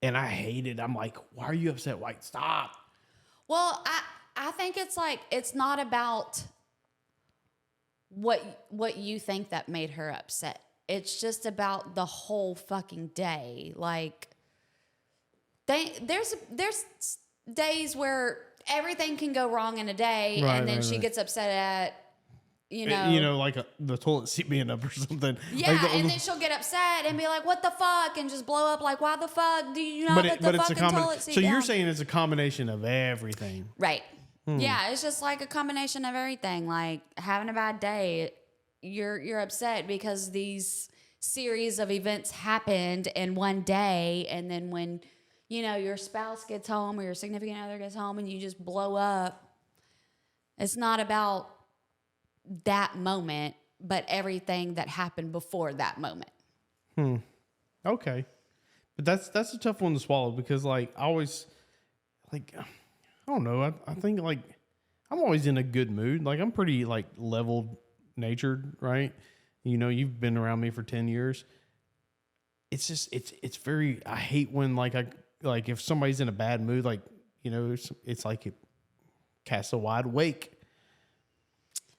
And I hate it. I'm like, why are you upset? Like, stop. Well, I think it's like, it's not about what you think that made her upset. It's just about the whole fucking day. Like, there's days where everything can go wrong in a day, Right, and then right, she right. gets upset at, like the toilet seat being up or something. yeah, Like and then she'll get upset and be like, "What the fuck?" and just blow up. Like, why the fuck do you not put the fucking toilet seat So down? you're saying it's a combination of everything. Right. Yeah, it's just like a combination of everything. Like having a bad day, you're upset because these series of events happened in one day, and then when your spouse gets home or your significant other gets home and you just blow up, it's not about that moment, but everything that happened before that moment. Okay. But that's a tough one to swallow because I always I don't know. I think I'm always in a good mood. Like I'm pretty level natured, right? You've been around me for 10 years. It's just it's very I hate when if somebody's in a bad mood, it's like it casts a wide wake.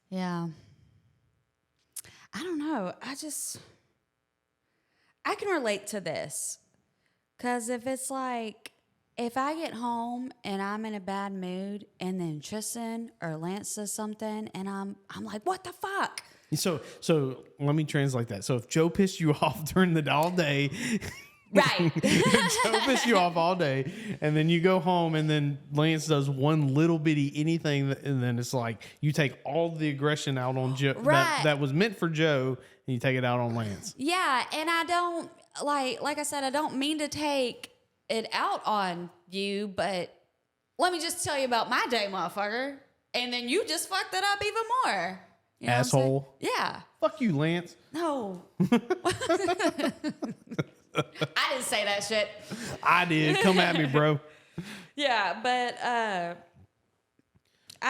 Yeah. I don't know. I can relate to this. Because if it's if I get home and I'm in a bad mood and then Tristan or Lance says something and I'm like, what the fuck? So let me translate that. So if Joe pissed you off during the all day, right? Joe pissed you off all day, and then you go home, and then Lance does one little bitty anything, and then it's like you take all the aggression out on Joe Right. that was meant for Joe, and you take it out on Lance. Yeah, and I don't like I said, I don't mean to take it out on you, but let me just tell you about my day, motherfucker, and then you just fucked it up even more. You know what I'm saying? Asshole. Yeah. Fuck you, Lance. No. I didn't say that shit. I did. Come at me, bro. Yeah, but I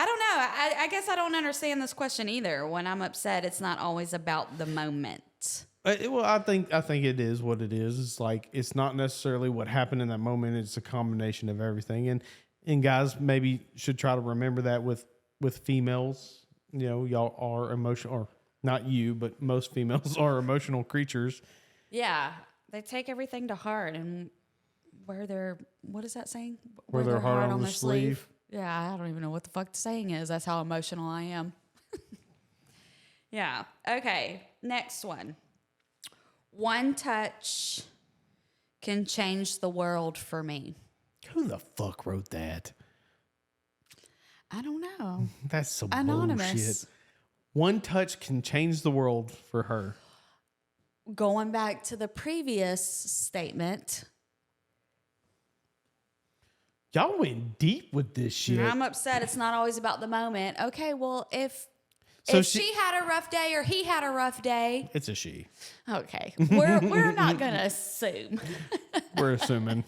don't know. I guess I don't understand this question either. When I'm upset, it's not always about the moment. Well, I think it is what it is. It's it's not necessarily what happened in that moment. It's a combination of everything. And guys maybe should try to remember that with females. Y'all are emotional, or not you, but most females are emotional creatures. Yeah, they take everything to heart and wear their, what is that saying? Wear their heart on their sleeve. Yeah, I don't even know what the fuck the saying is. That's how emotional I am. Yeah. Okay. Next one. One touch can change the world for me. Who the fuck wrote that? I don't know. That's some Anonymous. bullshit. One touch can change the world for her. Going back to the previous statement, Y'all went deep with this shit. I'm upset. It's not always about the moment. Okay, well, if So she had a rough day or he had a rough day, It's a she. okay, we're not gonna assume. We're assuming.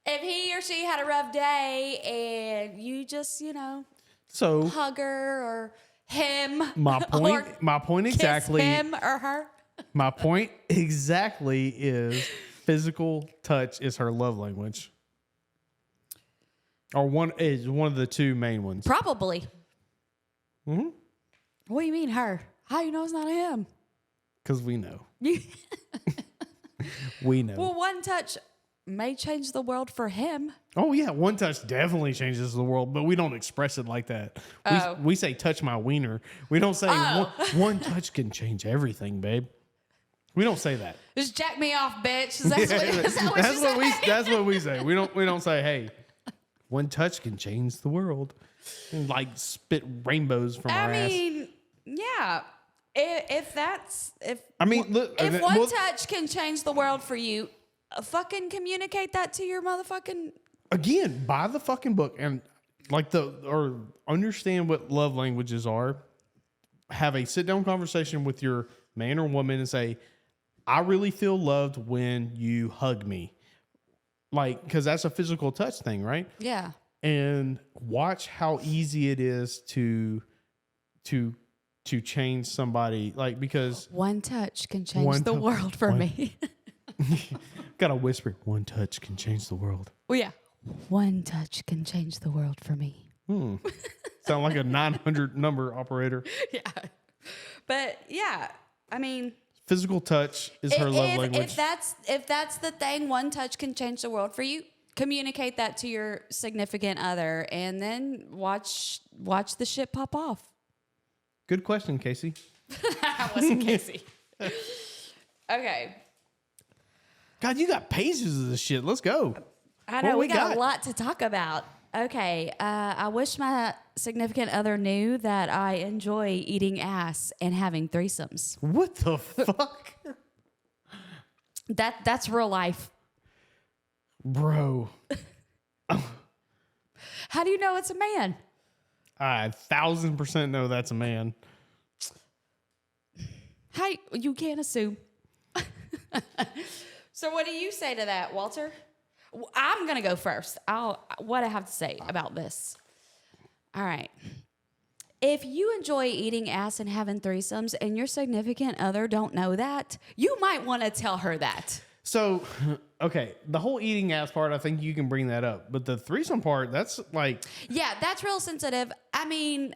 If he or she had a rough day and you just So hug her or him, my or point kiss exactly. him or her. My point exactly is physical touch is her love language. Or one of the two main ones. Probably. Mm-hmm. What do you mean her? How you know it's not him? Because we know. We know. Well, one touch may change the world for him. Oh, yeah. One touch definitely changes the world, but we don't express it like that. Oh. We say touch my wiener. We don't say one touch can change everything, babe. We don't say that. Just jack me off, bitch. Is that what you say? That's what we say. We don't say, hey, one touch can change the world. And spit rainbows from our ass. I mean, yeah. If look, one touch can change the world for you, fucking communicate that to your motherfucking. Again, buy the fucking book and or understand what love languages are. Have a sit down conversation with your man or woman and say, I really feel loved when you hug me. Because that's a physical touch thing, right? Yeah. And watch how easy it is to change somebody. Because one touch can change the world for me. Gotta whisper, one touch can change the world. Well, yeah. One touch can change the world for me. Sound like a 900 number operator. Yeah. But yeah, I mean, Physical touch is her love language. If that's the thing, one touch can change the world for you. Communicate that to your significant other, and then watch the shit pop off. Good question, Casey. That wasn't Casey. Okay. God, you got pages of this shit. Let's go. I know we got a lot to talk about. Okay. I wish my significant other knew that I enjoy eating ass and having threesomes. What the fuck? That's real life. Bro. How do you know it's a man? I 1,000% know that's a man. Hey, you can't assume. So what do you say to that, Walter? I'm going to go first. What I have to say about this. All right. If you enjoy eating ass and having threesomes and your significant other don't know that, you might want to tell her that. So, okay, the whole eating ass part, I think you can bring that up. But the threesome part, that's like... Yeah, that's real sensitive. I mean,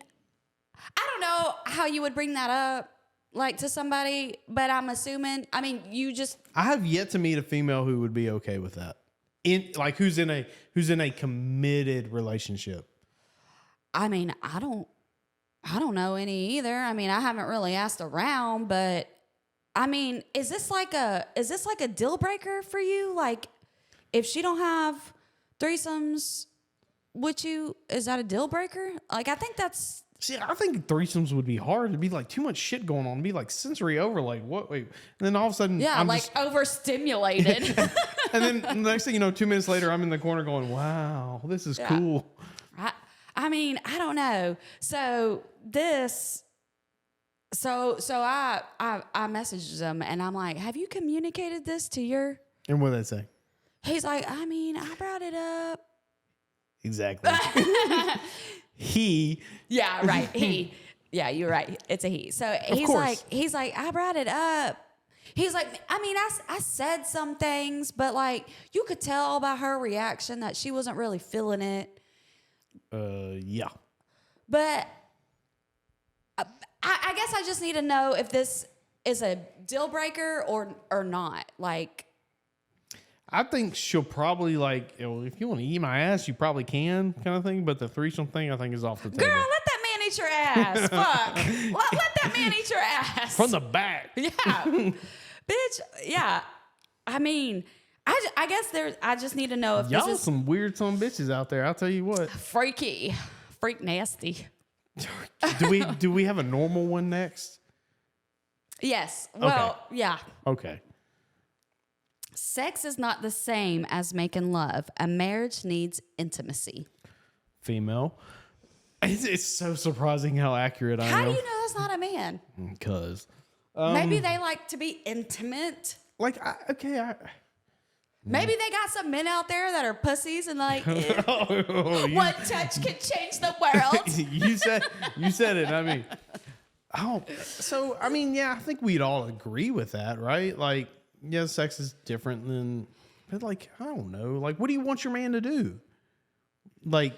I don't know how you would bring that up, like, to somebody, but I'm assuming, I mean, you just... I have yet to meet a female who would be okay with that. Who's in a committed relationship. I mean, I don't know any either. I mean, I haven't really asked around, but I mean, is this like a deal breaker for you? Like, if she don't have threesomes with you, is that a deal breaker? Like, I think that's... See, I think threesomes would be hard. It'd be like too much shit going on. It'd be like sensory overload. What? Wait. And then all of a sudden, yeah, I'm like just, overstimulated. and then the next thing you know, 2 minutes later, I'm in the corner going, "Wow, this is cool." I mean, I don't know. So I messaged him and I'm like, "Have you communicated this to your?" And what did they say? He's like, "I mean, I brought it up." Exactly. He. Yeah, right. He. Yeah, you're right. It's a he. So he's like, I brought it up. He's like, I mean, I said some things, but like you could tell by her reaction that she wasn't really feeling it. Yeah. But I guess I just need to know if this is a deal breaker or not. Like, I think she'll probably like, if you want to eat my ass, you probably can, kind of thing. But the threesome thing, I think, is off the table. girl, let that man eat your ass. Fuck. Let that man eat your ass. From the back. Yeah. Bitch, yeah. I mean, I guess I just need to know if Y'all this is some weird some bitches out there. I'll tell you what. freak nasty. Do we have a normal one next? Yes. Well, yeah. Okay. Sex is not the same as making love. A marriage needs intimacy. Female. It's so surprising how accurate I am. How do you know that's not a man? Because Maybe they like to be intimate. Maybe they got some men out there that are pussies and like, one touch can change the world. you said it. I mean, yeah, I think we'd all agree with that, right? Like, yeah, sex is different than, but like, I don't know. Like, what do you want your man to do? Like,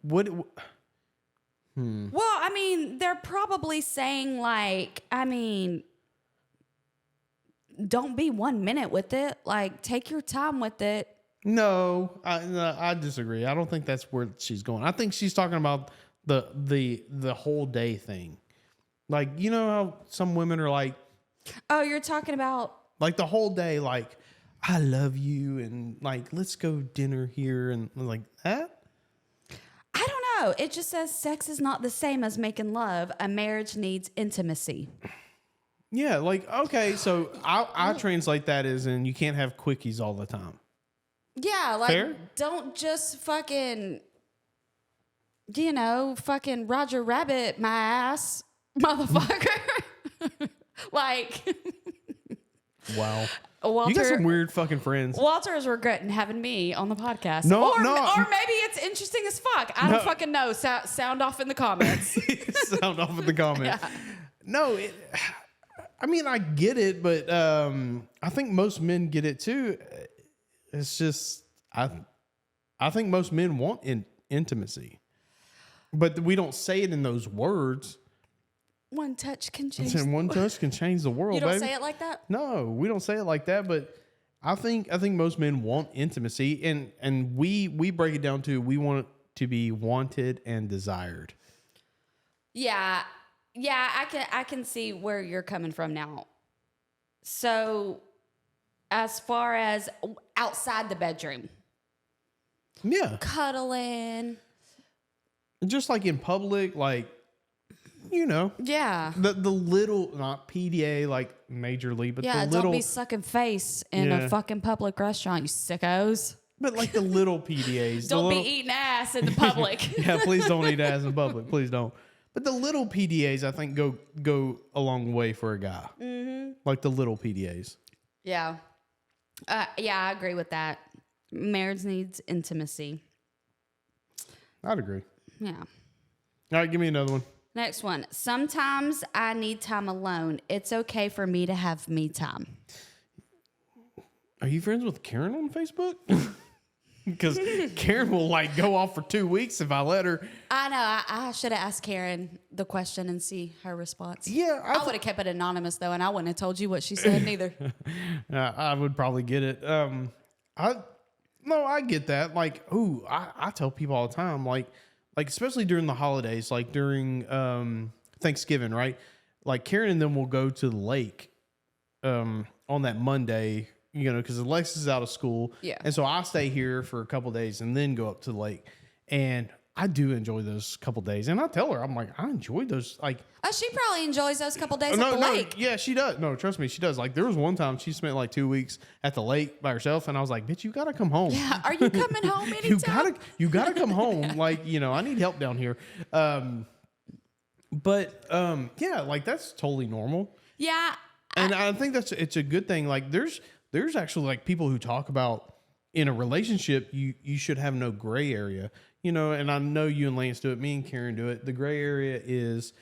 what? Well, I mean, they're probably saying like, I mean, don't be 1 minute with it. Like, take your time with it. No, I disagree. I don't think that's where she's going. I think she's talking about the whole day thing. Like, you know how some women are like, oh, you're talking about like the whole day, like, I love you, and like, let's go dinner here, and like that. I don't know. It just says sex is not the same as making love. A marriage needs intimacy. Yeah, like, okay, so I translate that as in you can't have quickies all the time. Yeah, like, fair? Don't just fucking, fucking Roger Rabbit my ass, motherfucker. Like, wow. Walter, you got some weird fucking friends. Walter is regretting having me on the podcast. Or maybe it's interesting as fuck. I don't fucking know. Sound off in the comments. Sound off in the comments. Yeah. No, I mean, I get it, but I think most men get it too. It's just, I think most men want intimacy, but we don't say it in those words. One touch can I change. said one touch can change the world. You don't baby. say it like that? No, we don't say it like that. But I think most men want intimacy, and we break it down to we want it to be wanted and desired. Yeah. Yeah, I can see where you're coming from now. So, as far as outside the bedroom, Yeah, cuddling. just like in public, like, you know, Yeah. the little, not PDA like majorly, but Yeah, the little, don't be sucking face in Yeah. a fucking public restaurant, you sickos. but like the little PDAs. the Don't little, be eating ass in the public. Yeah, please don't eat ass in public. Please don't. But the little PDAs, I think, go a long way for a guy. Mm-hmm. Like the little PDAs. Yeah. Yeah, I agree with that. Marriage needs intimacy. I'd agree. Yeah. All right, give me another one. Next one. Sometimes I need time alone. It's okay for me to have me time. Are you friends with Karen on Facebook? Because Karen will like go off for 2 weeks if I let her. I know. I should have asked Karen the question and see her response. Yeah, I would have kept it anonymous though, and I wouldn't have told you what she said neither. I would probably get it. I get that. Like, I tell people all the time, like especially during the holidays, like during Thanksgiving, right? Like Karen and them will go to the lake on that Monday, you know, because Alexis is out of school. Yeah. And so I stay here for a couple days and then go up to the lake. And I do enjoy those couple days. And I tell her, I'm like, I enjoy those. Like, She probably enjoys those couple days at the lake. yeah, she does. No, trust me, she does. Like, there was one time she spent like 2 weeks at the lake by herself, and I was like, bitch, you gotta come home. Yeah. Are you coming home anytime? you gotta come home. Like, you know, I need help down here. Yeah, like that's totally normal. Yeah. And I think it's a good thing. Like, there's actually like people who talk about in a relationship, you should have no gray area, you know, and I know you and Lance do it. Me and Karen do it. The gray area is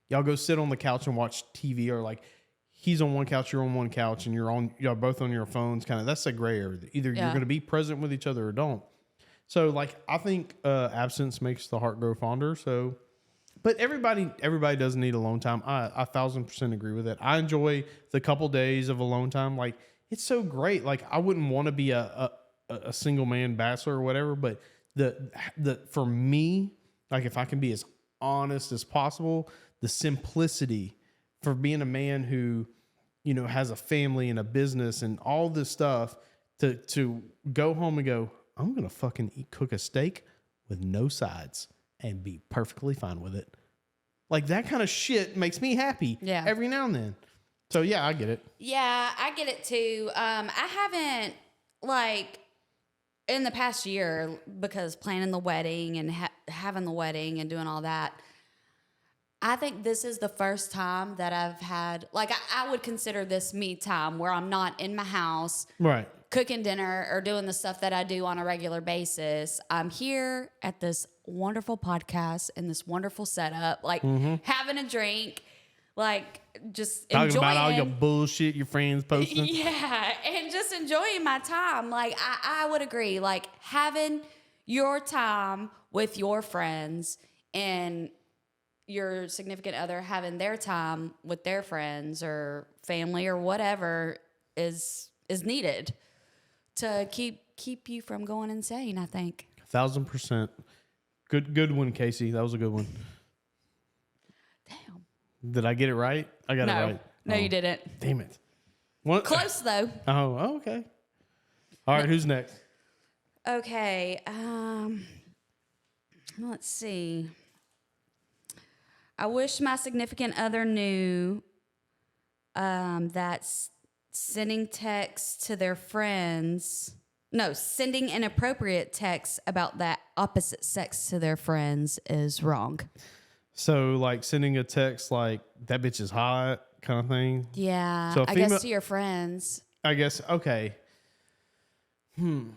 y'all go sit on the couch and watch TV, or like he's on one couch, you're on one couch, and y'all both on your phones. Kind of, that's a gray area. Either you're going to be present with each other or don't. So like, I think absence makes the heart grow fonder. So, but everybody doesn't need alone time. I 1,000% agree with it. I enjoy the couple days of alone time. Like, it's so great. Like, I wouldn't want to be a single man bachelor or whatever, but the for me, like, if I can be as honest as possible, the simplicity for being a man who, you know, has a family and a business and all this stuff, to go home and go, I'm gonna fucking cook a steak with no sides and be perfectly fine with it. Like, that kind of shit makes me happy. Yeah. Every now and then. So yeah, I get it. Yeah, I get it too. I haven't, like, in the past year, because planning the wedding and having the wedding and doing all that, I think this is the first time that I've had, like, I would consider this me time, where I'm not in my house Right. cooking dinner or doing the stuff that I do on a regular basis. I'm here at this wonderful podcast in this wonderful setup, like having a drink, like just Talking enjoying about all your bullshit your friends posting. Yeah, and just enjoying my time. Like, I would agree. Like, having your time with your friends and your significant other having their time with their friends or family or whatever is needed to keep you from going insane, I think. 1,000%. Good one, Casey. That was a good one. Damn. Did I get it right? I got it right. No, you didn't. Damn it. What? Close, though. Oh, okay. All right, who's next? Okay. Let's see. I wish my significant other knew that sending texts to their friends, sending inappropriate texts about that opposite sex to their friends is wrong. So, like, sending a text like, that bitch is hot kind of thing? Yeah, So I guess to your friends. I guess, okay. I'm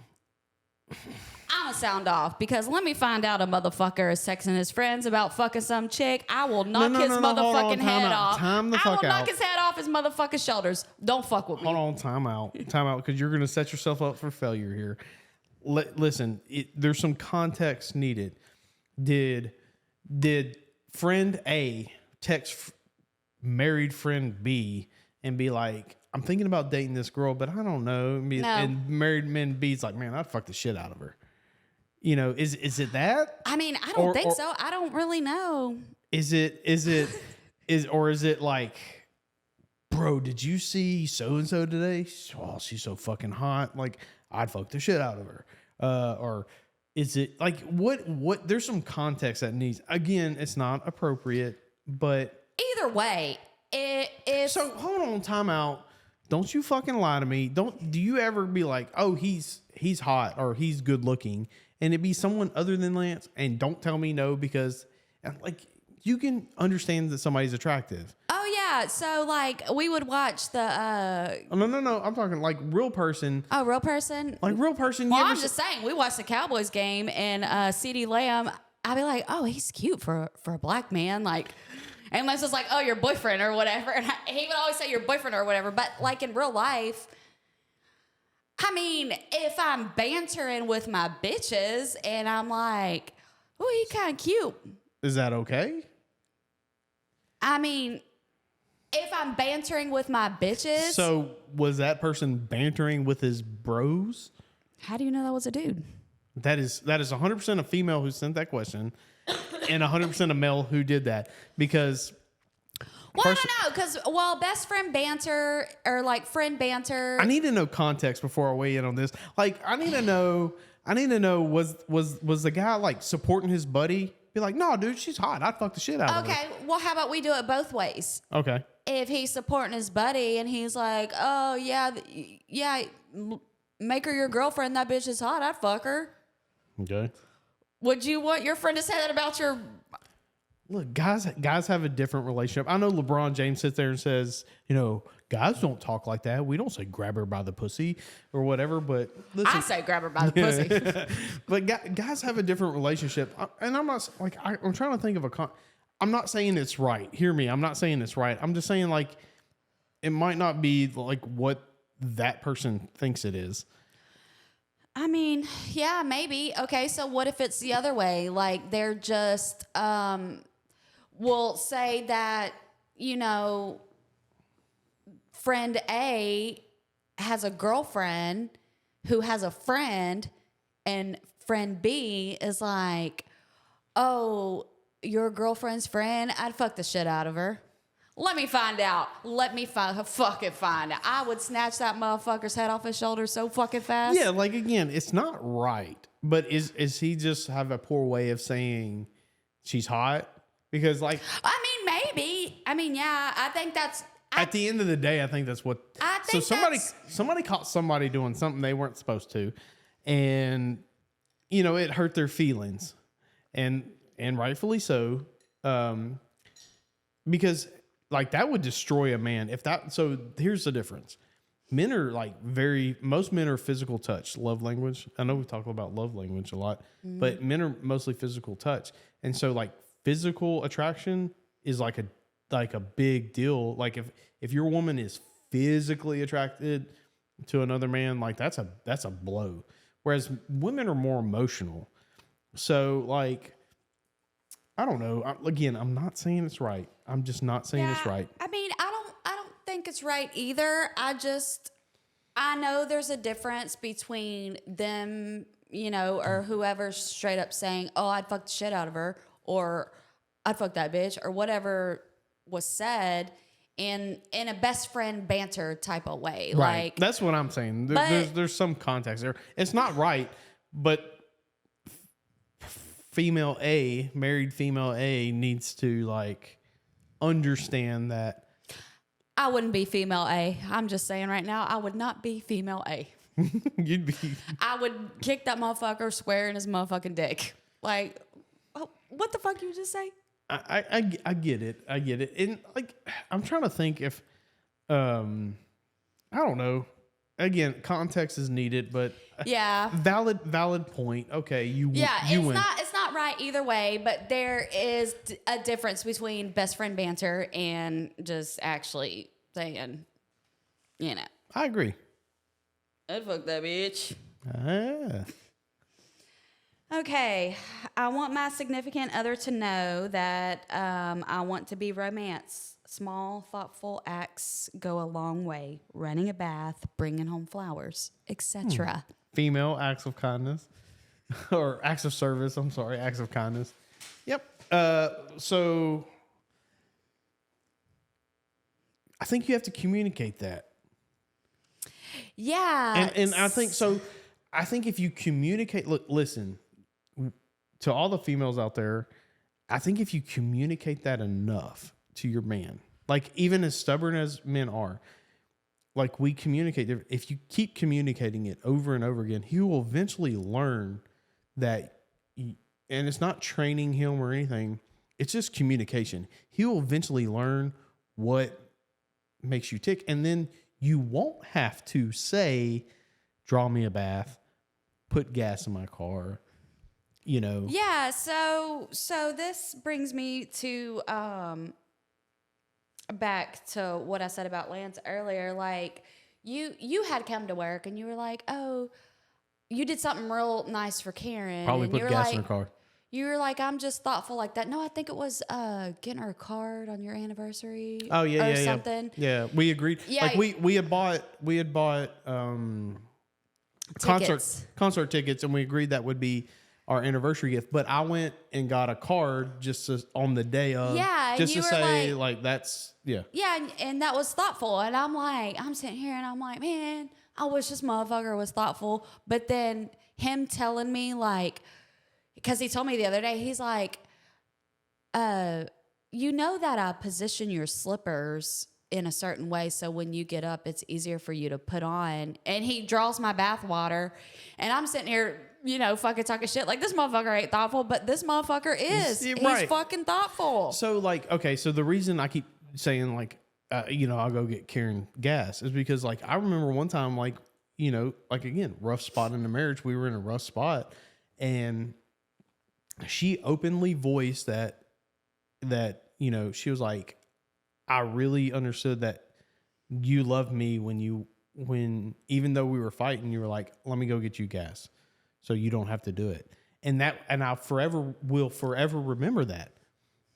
gonna sound off, because let me find out a motherfucker is texting his friends about fucking some chick. I will knock his motherfucking head off. Time the I fuck will out. knock his head off his motherfucking shoulders. Don't fuck with me. Hold on, time out, because you're going to set yourself up for failure here. Listen, there's some context needed. Did friend A text married friend B and be like, I'm thinking about dating this girl, but I don't know. And married men B's like, man, I'd fuck the shit out of her. You know, is it that? I mean, I don't think so. I don't really know. Is it like, bro, did you see so-and-so today? Oh, she's so fucking hot. Like, I'd fuck the shit out of her. Or is it like, what, there's some context that needs, again, it's not appropriate, but. Either way, if. So hold on, time out. Don't you fucking lie to me. Do you ever be like, oh, he's hot or he's good looking, and it be someone other than Lance, and don't tell me no, because like, you can understand that somebody's attractive. Oh yeah, so like we would watch the. No. I'm talking like real person. Oh, real person. Like real person. Well, I'm just saying, we watched the Cowboys game and CeeDee Lamb. I'd be like, oh, he's cute for a black man, like. And Lance was like, oh, your boyfriend or whatever, and he would always say your boyfriend or whatever. But like in real life, I mean, if I'm bantering with my bitches and I'm like, oh, he kind of cute. Is that okay? I mean, if I'm bantering with my bitches. So was that person bantering with his bros? How do you know that was a dude? That is 100% a female who sent that question, and 100% a male who did that, because. Well, I don't know, because best friend banter or like friend banter. I need to know context before I weigh in on this. Like, I need to know. Was the guy like supporting his buddy? Be like, no, dude, she's hot. I'd fuck the shit out of her. Okay, well, how about we do it both ways? Okay. If he's supporting his buddy and he's like, oh yeah, make her your girlfriend. That bitch is hot. I'd fuck her. Okay. Would you want your friend to say that about your? Look, guys have a different relationship. I know LeBron James sits there and says, you know, guys don't talk like that. We don't say grab her by the pussy or whatever. But listen, I say grab her by the pussy. But guys have a different relationship, and I'm not like I'm trying to think of I'm not saying it's right. Hear me. I'm not saying it's right. I'm just saying like it might not be like what that person thinks it is. I mean, yeah, maybe. Okay, so what if it's the other way? Like they're just, we'll say that, you know, friend A has a girlfriend who has a friend, and friend B is like, oh, your girlfriend's friend? I'd fuck the shit out of her. Let me find out. Fucking find out. I would snatch that motherfucker's head off his shoulder so fucking fast. Yeah, like again, it's not right. But is he just have a poor way of saying she's hot? Because like, I mean, maybe. I mean, yeah. I think that's. At the end of the day, I think that's what. I think somebody caught somebody doing something they weren't supposed to, and you know it hurt their feelings, and rightfully so, because. Like that would destroy a man so here's the difference. Men are like most men are physical touch, love language. I know we talk about love language a lot, but men are mostly physical touch. And so like physical attraction is like a big deal. Like if your woman is physically attracted to another man, like that's a blow. Whereas women are more emotional. So like, I don't know. Again, I'm not saying it's right. I'm just not saying it's right. I mean, I don't think it's right either. I know there's a difference between them, you know, or whoever's straight up saying, oh, I'd fuck the shit out of her, or I'd fuck that bitch, or whatever was said in a best friend banter type of way. Right. Like, that's what I'm saying. There's some context there. It's not right, but married female A needs to like understand that. I wouldn't be female A. I'm just saying right now, I would not be female A. You'd be. I would kick that motherfucker square in his motherfucking dick. Like, what the fuck you just say? I get it. I get it. And like, I'm trying to think if, I don't know. Again, context is needed, but yeah, valid point. Okay, you win. It's not right either way, but there is a difference between best friend banter and just actually saying, you know. I agree. I'd fuck that bitch. Ah. Okay, I want my significant other to know that I want to be romance. Small, thoughtful acts go a long way. Running a bath, bringing home flowers, etc. Female acts of kindness or acts of service. I'm sorry, acts of kindness. Yep. So I think you have to communicate that. Yeah. And I think so. I think if you communicate, look, listen to all the females out there. I think if you communicate that enough to your man, like even as stubborn as men are, like we communicate, if you keep communicating it over and over again, he will eventually learn that. And it's not training him or anything. It's just communication. He will eventually learn what makes you tick. And then you won't have to say, draw me a bath, put gas in my car, you know. Yeah, so this brings me to back to what I said about Lance earlier. Like you had come to work and you were like, oh, you did something real nice for Karen. Probably and put you're gas like, in her car. You were like, I'm just thoughtful like that. No, I think it was getting her a card on your anniversary. Oh yeah, or yeah, something. Yeah, we agreed. Yeah, like we had bought concert tickets, and we agreed that would be our anniversary gift. But I went and got a card just on the day of, just to say like that's yeah. Yeah, and that was thoughtful. And I'm sitting here and I'm like, man, I wish this motherfucker was thoughtful. But then him telling me like, because he told me the other day, he's like, you know that I position your slippers in a certain way so when you get up, it's easier for you to put on. And he draws my bath water. And I'm sitting here, you know, fucking talking shit. Like, this motherfucker ain't thoughtful, but this motherfucker is. He's fucking thoughtful. So, like, okay, so the reason I keep saying, like, you know, I'll go get Karen gas is because, like, I remember one time, like, you know, like, again, rough spot in the marriage. We were in a rough spot. And she openly voiced that, you know, she was like, I really understood that you loved me when even though we were fighting, you were like, let me go get you gas so you don't have to do it. And I will forever remember that.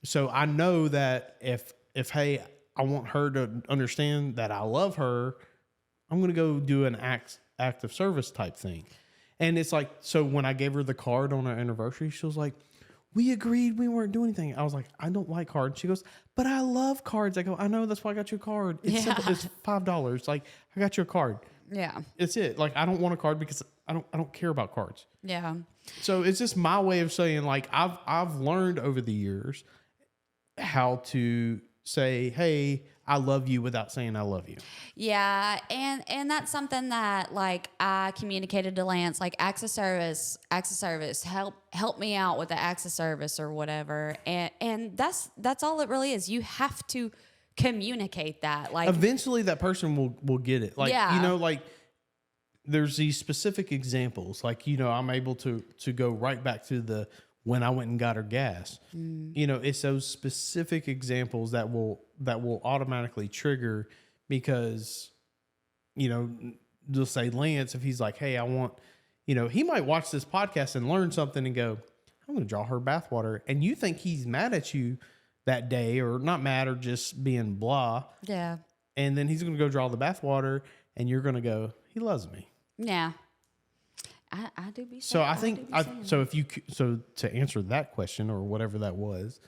So I know that if hey, I want her to understand that I love her, I'm going to go do an act of service type thing. And it's like, so when I gave her the card on our anniversary, she was like, we agreed we weren't doing anything. I was like, I don't like cards. She goes, but I love cards. I go, I know, that's why I got you a card. It's simple. It's $5. Like, I got you a card. Yeah. It's it. Like, I don't want a card because I don't care about cards. Yeah. So it's just my way of saying, like, I've learned over the years how to say, hey, I love you without saying I love you. Yeah, and that's something that like I communicated to Lance, like acts of service, help me out with the acts of service or whatever. And that's all it really is. You have to communicate that. Like eventually that person will get it. Like, you know, like there's these specific examples. Like, you know, I'm able to go right back to when I went and got her gas. You know, it's those specific examples that will automatically trigger because, you know, just say Lance, if he's like, hey, I want, you know, he might watch this podcast and learn something and go, I'm going to draw her bathwater. And you think he's mad at you that day, or not mad, or just being blah. Yeah. And then he's going to go draw the bathwater and you're going to go, he loves me. Yeah. I do be saying. So I think so to answer that question or whatever that was,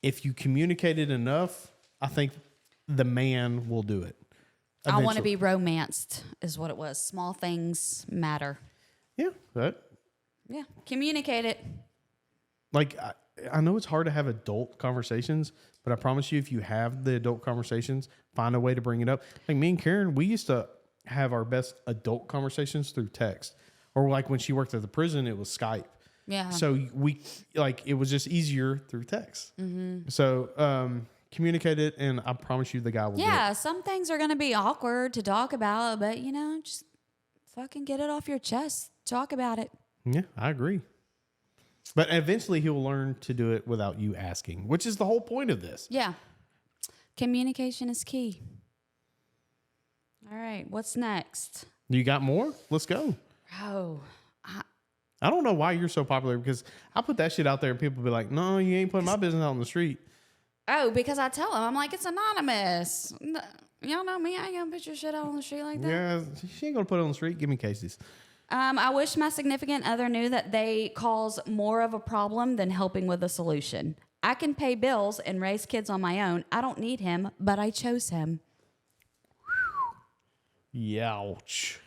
if you communicate it enough, I think the man will do it. Eventually. I want to be romanced is what it was. Small things matter. Yeah, yeah, communicate it. Like I know it's hard to have adult conversations, but I promise you, if you have the adult conversations, find a way to bring it up. Like me and Karen, we used to have our best adult conversations through text, or like when she worked at the prison, it was Skype. Yeah. So it was just easier through text. Mm-hmm. So communicate it, and I promise you, the guy will. Yeah, do it. Some things are going to be awkward to talk about, but you know, just fucking get it off your chest. Talk about it. Yeah, I agree. But eventually, he will learn to do it without you asking, which is the whole point of this. Yeah. Communication is key. All right, what's next? You got more? Let's go. Oh, I don't know why you're so popular because I put that shit out there and people be like, no, you ain't putting my business out on the street. Oh, because I tell them, I'm like, it's anonymous. Y'all know me. I ain't gonna put your shit out on the street like that. Yeah, she ain't gonna put it on the street. Give me Casey's. I wish my significant other knew that they cause more of a problem than helping with a solution. I can pay bills and raise kids on my own. I don't need him, but I chose him. Youch.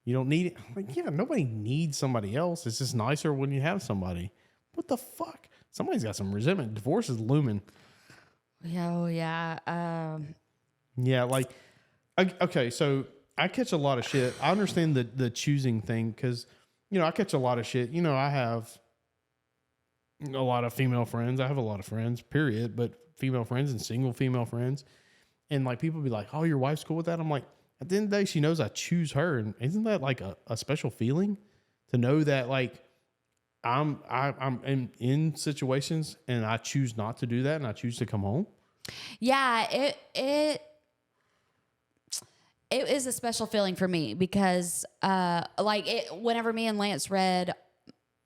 You don't need it. Like, yeah, nobody needs somebody else. It's just nicer when you have somebody. What the fuck? Somebody's got some resentment. Divorce is looming. Oh, yeah. Yeah, like, okay, so I catch a lot of shit. I understand the choosing thing because, you know, I catch a lot of shit. You know, I have a lot of female friends. I have a lot of friends, period, but female friends and single female friends. And, like, people be like, oh, your wife's cool with that? I'm like, at the end of the day, she knows I choose her. And isn't that, like, a special feeling to know that, like, I'm in situations and I choose not to do that and I choose to come home? Yeah, it is a special feeling for me because, whenever me and Lance read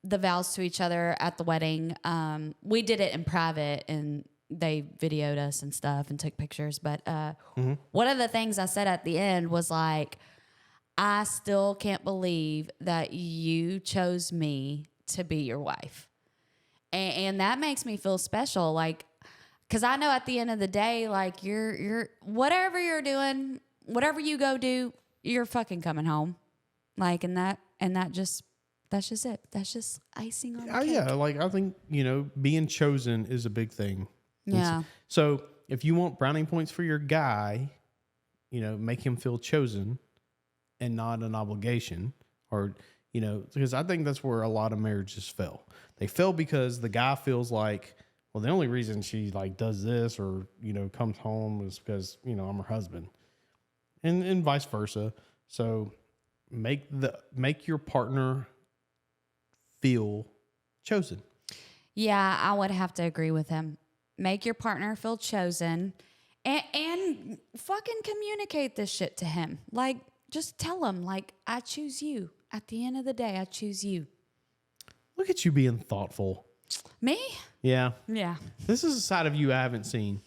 the vows to each other at the wedding, we did it in private and they videoed us and stuff and took pictures. But one of the things I said at the end was like, I still can't believe that you chose me to be your wife. And that makes me feel special. Like, cause I know at the end of the day, like you're whatever you're doing, whatever you go do, you're fucking coming home. Like, that's just it. That's just icing on the cake. Yeah. Like, I think, you know, being chosen is a big thing. Yeah. So if you want brownie points for your guy, you know, make him feel chosen and not an obligation, or, you know, because I think that's where a lot of marriages fail. They fail because the guy feels like, well, the only reason she like does this or, you know, comes home is because, you know, I'm her husband, and vice versa. So make your partner feel chosen. Yeah, I would have to agree with him. Make your partner feel chosen and fucking communicate this shit to him. Like, just tell him, like, I choose you. At the end of the day, I choose you. Look at you being thoughtful. Me? Yeah. Yeah. This is a side of you I haven't seen.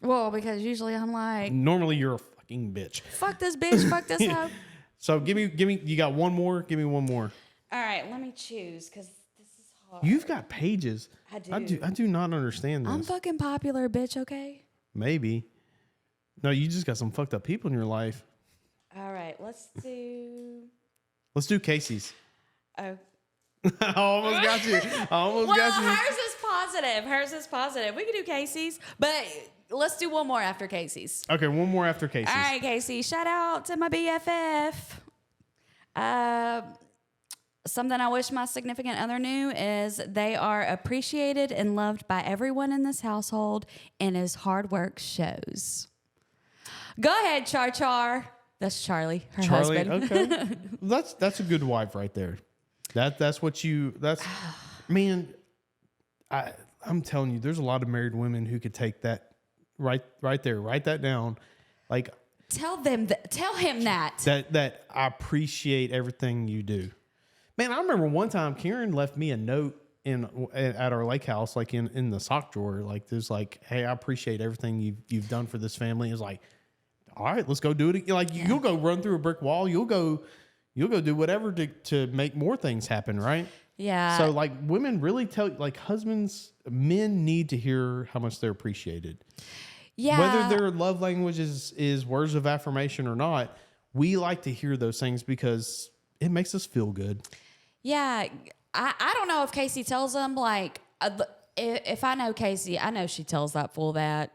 Well, because usually I'm like, Normally you're a fucking bitch. fuck this bitch, fuck this hoe. So give me, you got one more? Give me one more. All right, let me choose because this is hard. You've got pages. I do. I do not understand this. I'm fucking popular, bitch, okay? Maybe. No, you just got some fucked up people in your life. All right, let's do Casey's. Oh. I almost got you. Hers is positive. We can do Casey's, but let's do one more after Casey's. Okay, one more after Casey's. All right, Casey. Shout out to my BFF. Something I wish my significant other knew is they are appreciated and loved by everyone in this household, and his hard work shows. Go ahead, Char Char. That's Charlie, her husband. Okay. That's a good wife right there. That's man, I'm telling you, there's a lot of married women who could take that right there, write that down. Like, tell him that I appreciate everything you do. Man, I remember one time Karen left me a note at our lake house, like in the sock drawer. Like, there's like, hey, I appreciate everything you've done for this family. It was like, all right, let's go do it. Like, you'll go run through a brick wall. You'll go do whatever to make more things happen, right? Yeah. So, like, women really men need to hear how much they're appreciated. Yeah. Whether their love language is words of affirmation or not, we like to hear those things because it makes us feel good. Yeah. I don't know if Casey tells them, like, if I know Casey, I know she tells that fool that.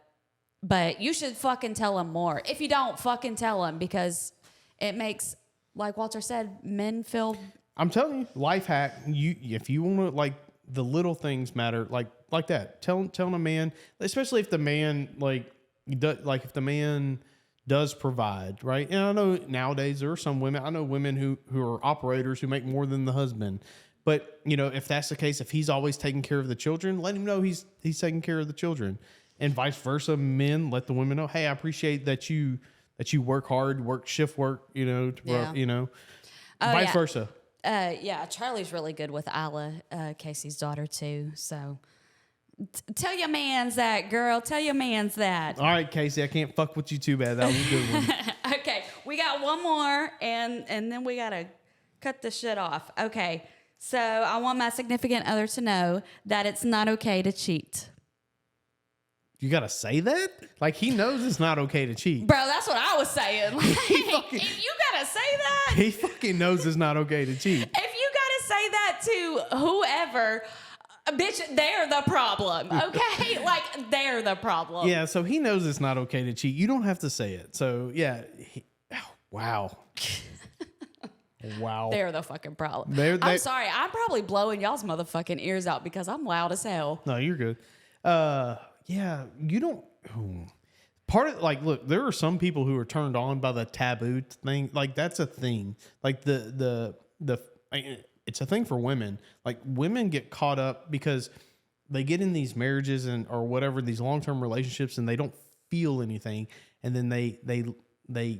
But you should fucking tell him more. If you don't, fucking tell him, because it makes, like Walter said, men feel. I'm telling you, life hack. If you want to, like, the little things matter, like that. Telling a man, especially if the man if the man does provide, right? And I know nowadays there are some women. I know women who are operators who make more than the husband. But, you know, if that's the case, if he's always taking care of the children, let him know he's taking care of the children. And vice versa, men, let the women know, hey, I appreciate that you work hard, work shift work, vice versa. Yeah, Charlie's really good with Isla, Casey's daughter too. So tell your mans that, girl. Tell your mans that. All right, Casey, I can't fuck with you too bad. That was a good one. Okay, we got one more, and then we gotta cut this shit off. Okay, so I want my significant other to know that it's not okay to cheat. You gotta say that? Like, he knows it's not okay to cheat. Bro, that's what I was saying. Like, if you gotta say that, He fucking knows it's not okay to cheat. if you gotta say that to whoever, bitch, they're the problem. Okay, like they're the problem. Yeah, so he knows it's not okay to cheat. You don't have to say it. So yeah, wow. Wow. They're the fucking problem. They- I'm sorry. I'm probably blowing y'all's motherfucking ears out because I'm loud as hell. No, you're good. Yeah, you don't. Part of, like, look, there are some people who are turned on by the taboo thing. Like, that's a thing. Like it's a thing for women. Like, women get caught up because they get in these marriages or whatever, these long-term relationships, and they don't feel anything, and then they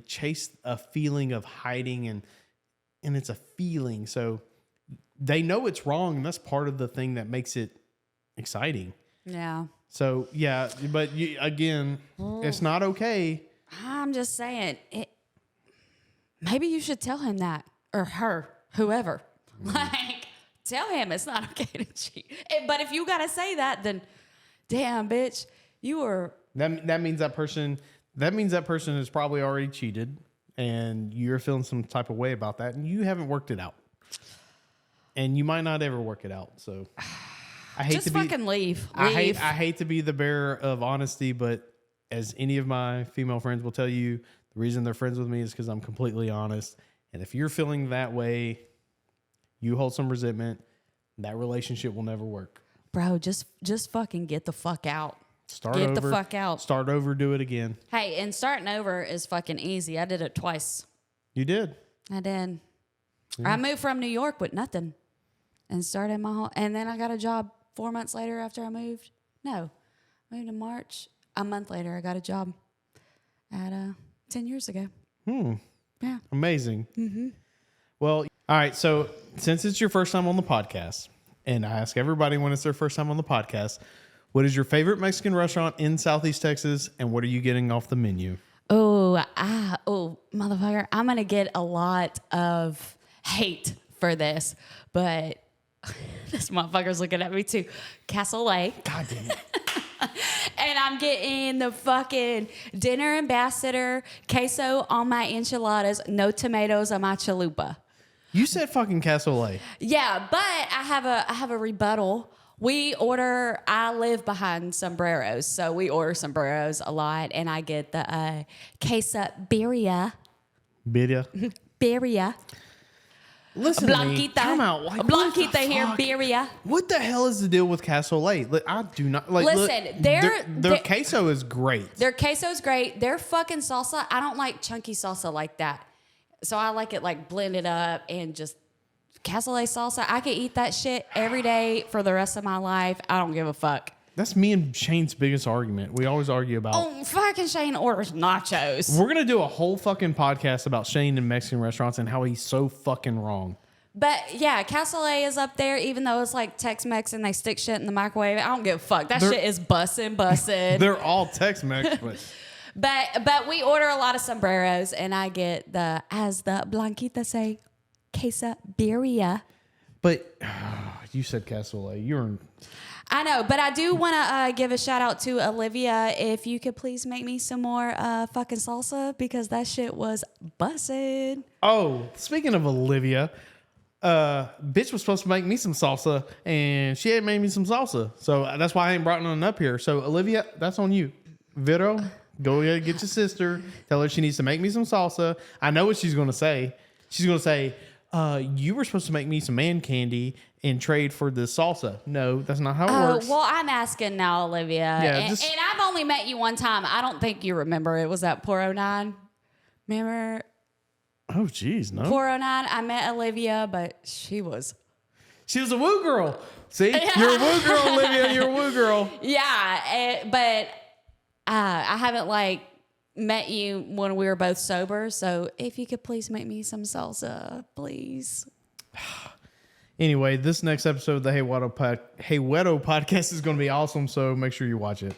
chase a feeling of hiding, and it's a feeling. So they know it's wrong, and that's part of the thing that makes it exciting. Yeah. So yeah, but again, it's not okay. I'm just saying, maybe you should tell him that, or her, whoever. Like, tell him it's not okay to cheat. But if you gotta say that, then damn, bitch, you were. That means that person has probably already cheated, and you're feeling some type of way about that, and you haven't worked it out, and you might not ever work it out. So I hate just to be, fucking leave. I hate to be the bearer of honesty, but as any of my female friends will tell you, the reason they're friends with me is because I'm completely honest. And if you're feeling that way, you hold some resentment, that relationship will never work. Bro, just fucking get the fuck out. Get over, the fuck out. Start over, do it again. Hey, and starting over is fucking easy. I did it twice. You did. I did. Yeah. I moved from New York with nothing and started my whole, and then I got a job 4 months later after I moved. No, I moved in March. A month later, I got a job at 10 years ago. Yeah. Amazing. Mm-hmm. Well, all right. So since it's your first time on the podcast, and I ask everybody when it's their first time on the podcast, what is your favorite Mexican restaurant in Southeast Texas, and what are you getting off the menu? Oh, motherfucker. I'm going to get a lot of hate for this, but this motherfucker's looking at me too. Castle Lake. God damn it. And I'm getting the fucking dinner ambassador queso on my enchiladas, no tomatoes on my chalupa. You said fucking cassoulet. Yeah, but I have a rebuttal. I live behind sombreros, so we order sombreros a lot, and I get the quesadilla. Birria. Listen to me. Blanquita. Come out. Like, Blanquita here, birria. What the hell is the deal with cassoulet? Like, I do not like. Listen, look, their their queso is great. Their queso's great. Their fucking salsa, I don't like chunky salsa like that. So I like it like blended up and just cassoulet salsa. I could eat that shit every day for the rest of my life. I don't give a fuck. That's me and Shane's biggest argument. We always argue about. Oh, fucking Shane orders nachos. We're gonna do a whole fucking podcast about Shane and Mexican restaurants and how he's so fucking wrong. But yeah, cassoulet is up there, even though it's like Tex-Mex and they stick shit in the microwave. I don't give a fuck. That shit is bussin'. They're all Tex-Mex, but But we order a lot of sombreros, and I get as the Blanquita say, quesadilla. But you said cassoulet. I know, but I do want to give a shout out to Olivia. If you could please make me some more fucking salsa, because that shit was busted. Oh, speaking of Olivia, bitch was supposed to make me some salsa, and she ain't made me some salsa. So that's why I ain't brought none up here. So Olivia, that's on you. Vito, go ahead and get your sister. Tell her she needs to make me some salsa. I know what she's going to say. She's going to say, you were supposed to make me some man candy and trade for the salsa. No, that's not how it works. Well, I'm asking now, Olivia. Yeah, and I've only met you one time. I don't think you remember. It was at 409. Remember? Oh, geez, no. 409, I met Olivia, but she was a woo girl. See? You're a woo girl, Olivia. You're a woo girl. Yeah, but I haven't, met you when we were both sober. So if you could please make me some salsa, please. Anyway, this next episode of the Hey Wedo podcast is going to be awesome, so make sure you watch it.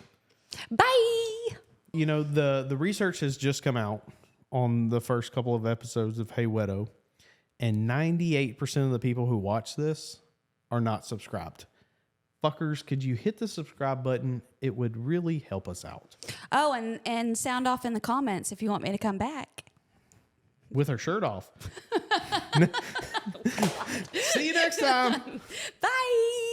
Bye. You know, the research has just come out on the first couple of episodes of Hey Wedo, and 98% of the people who watch this are not subscribed. Fuckers, could you hit the subscribe button? It would really help us out. Oh, and sound off in the comments if you want me to come back. With her shirt off. See you next time. Bye.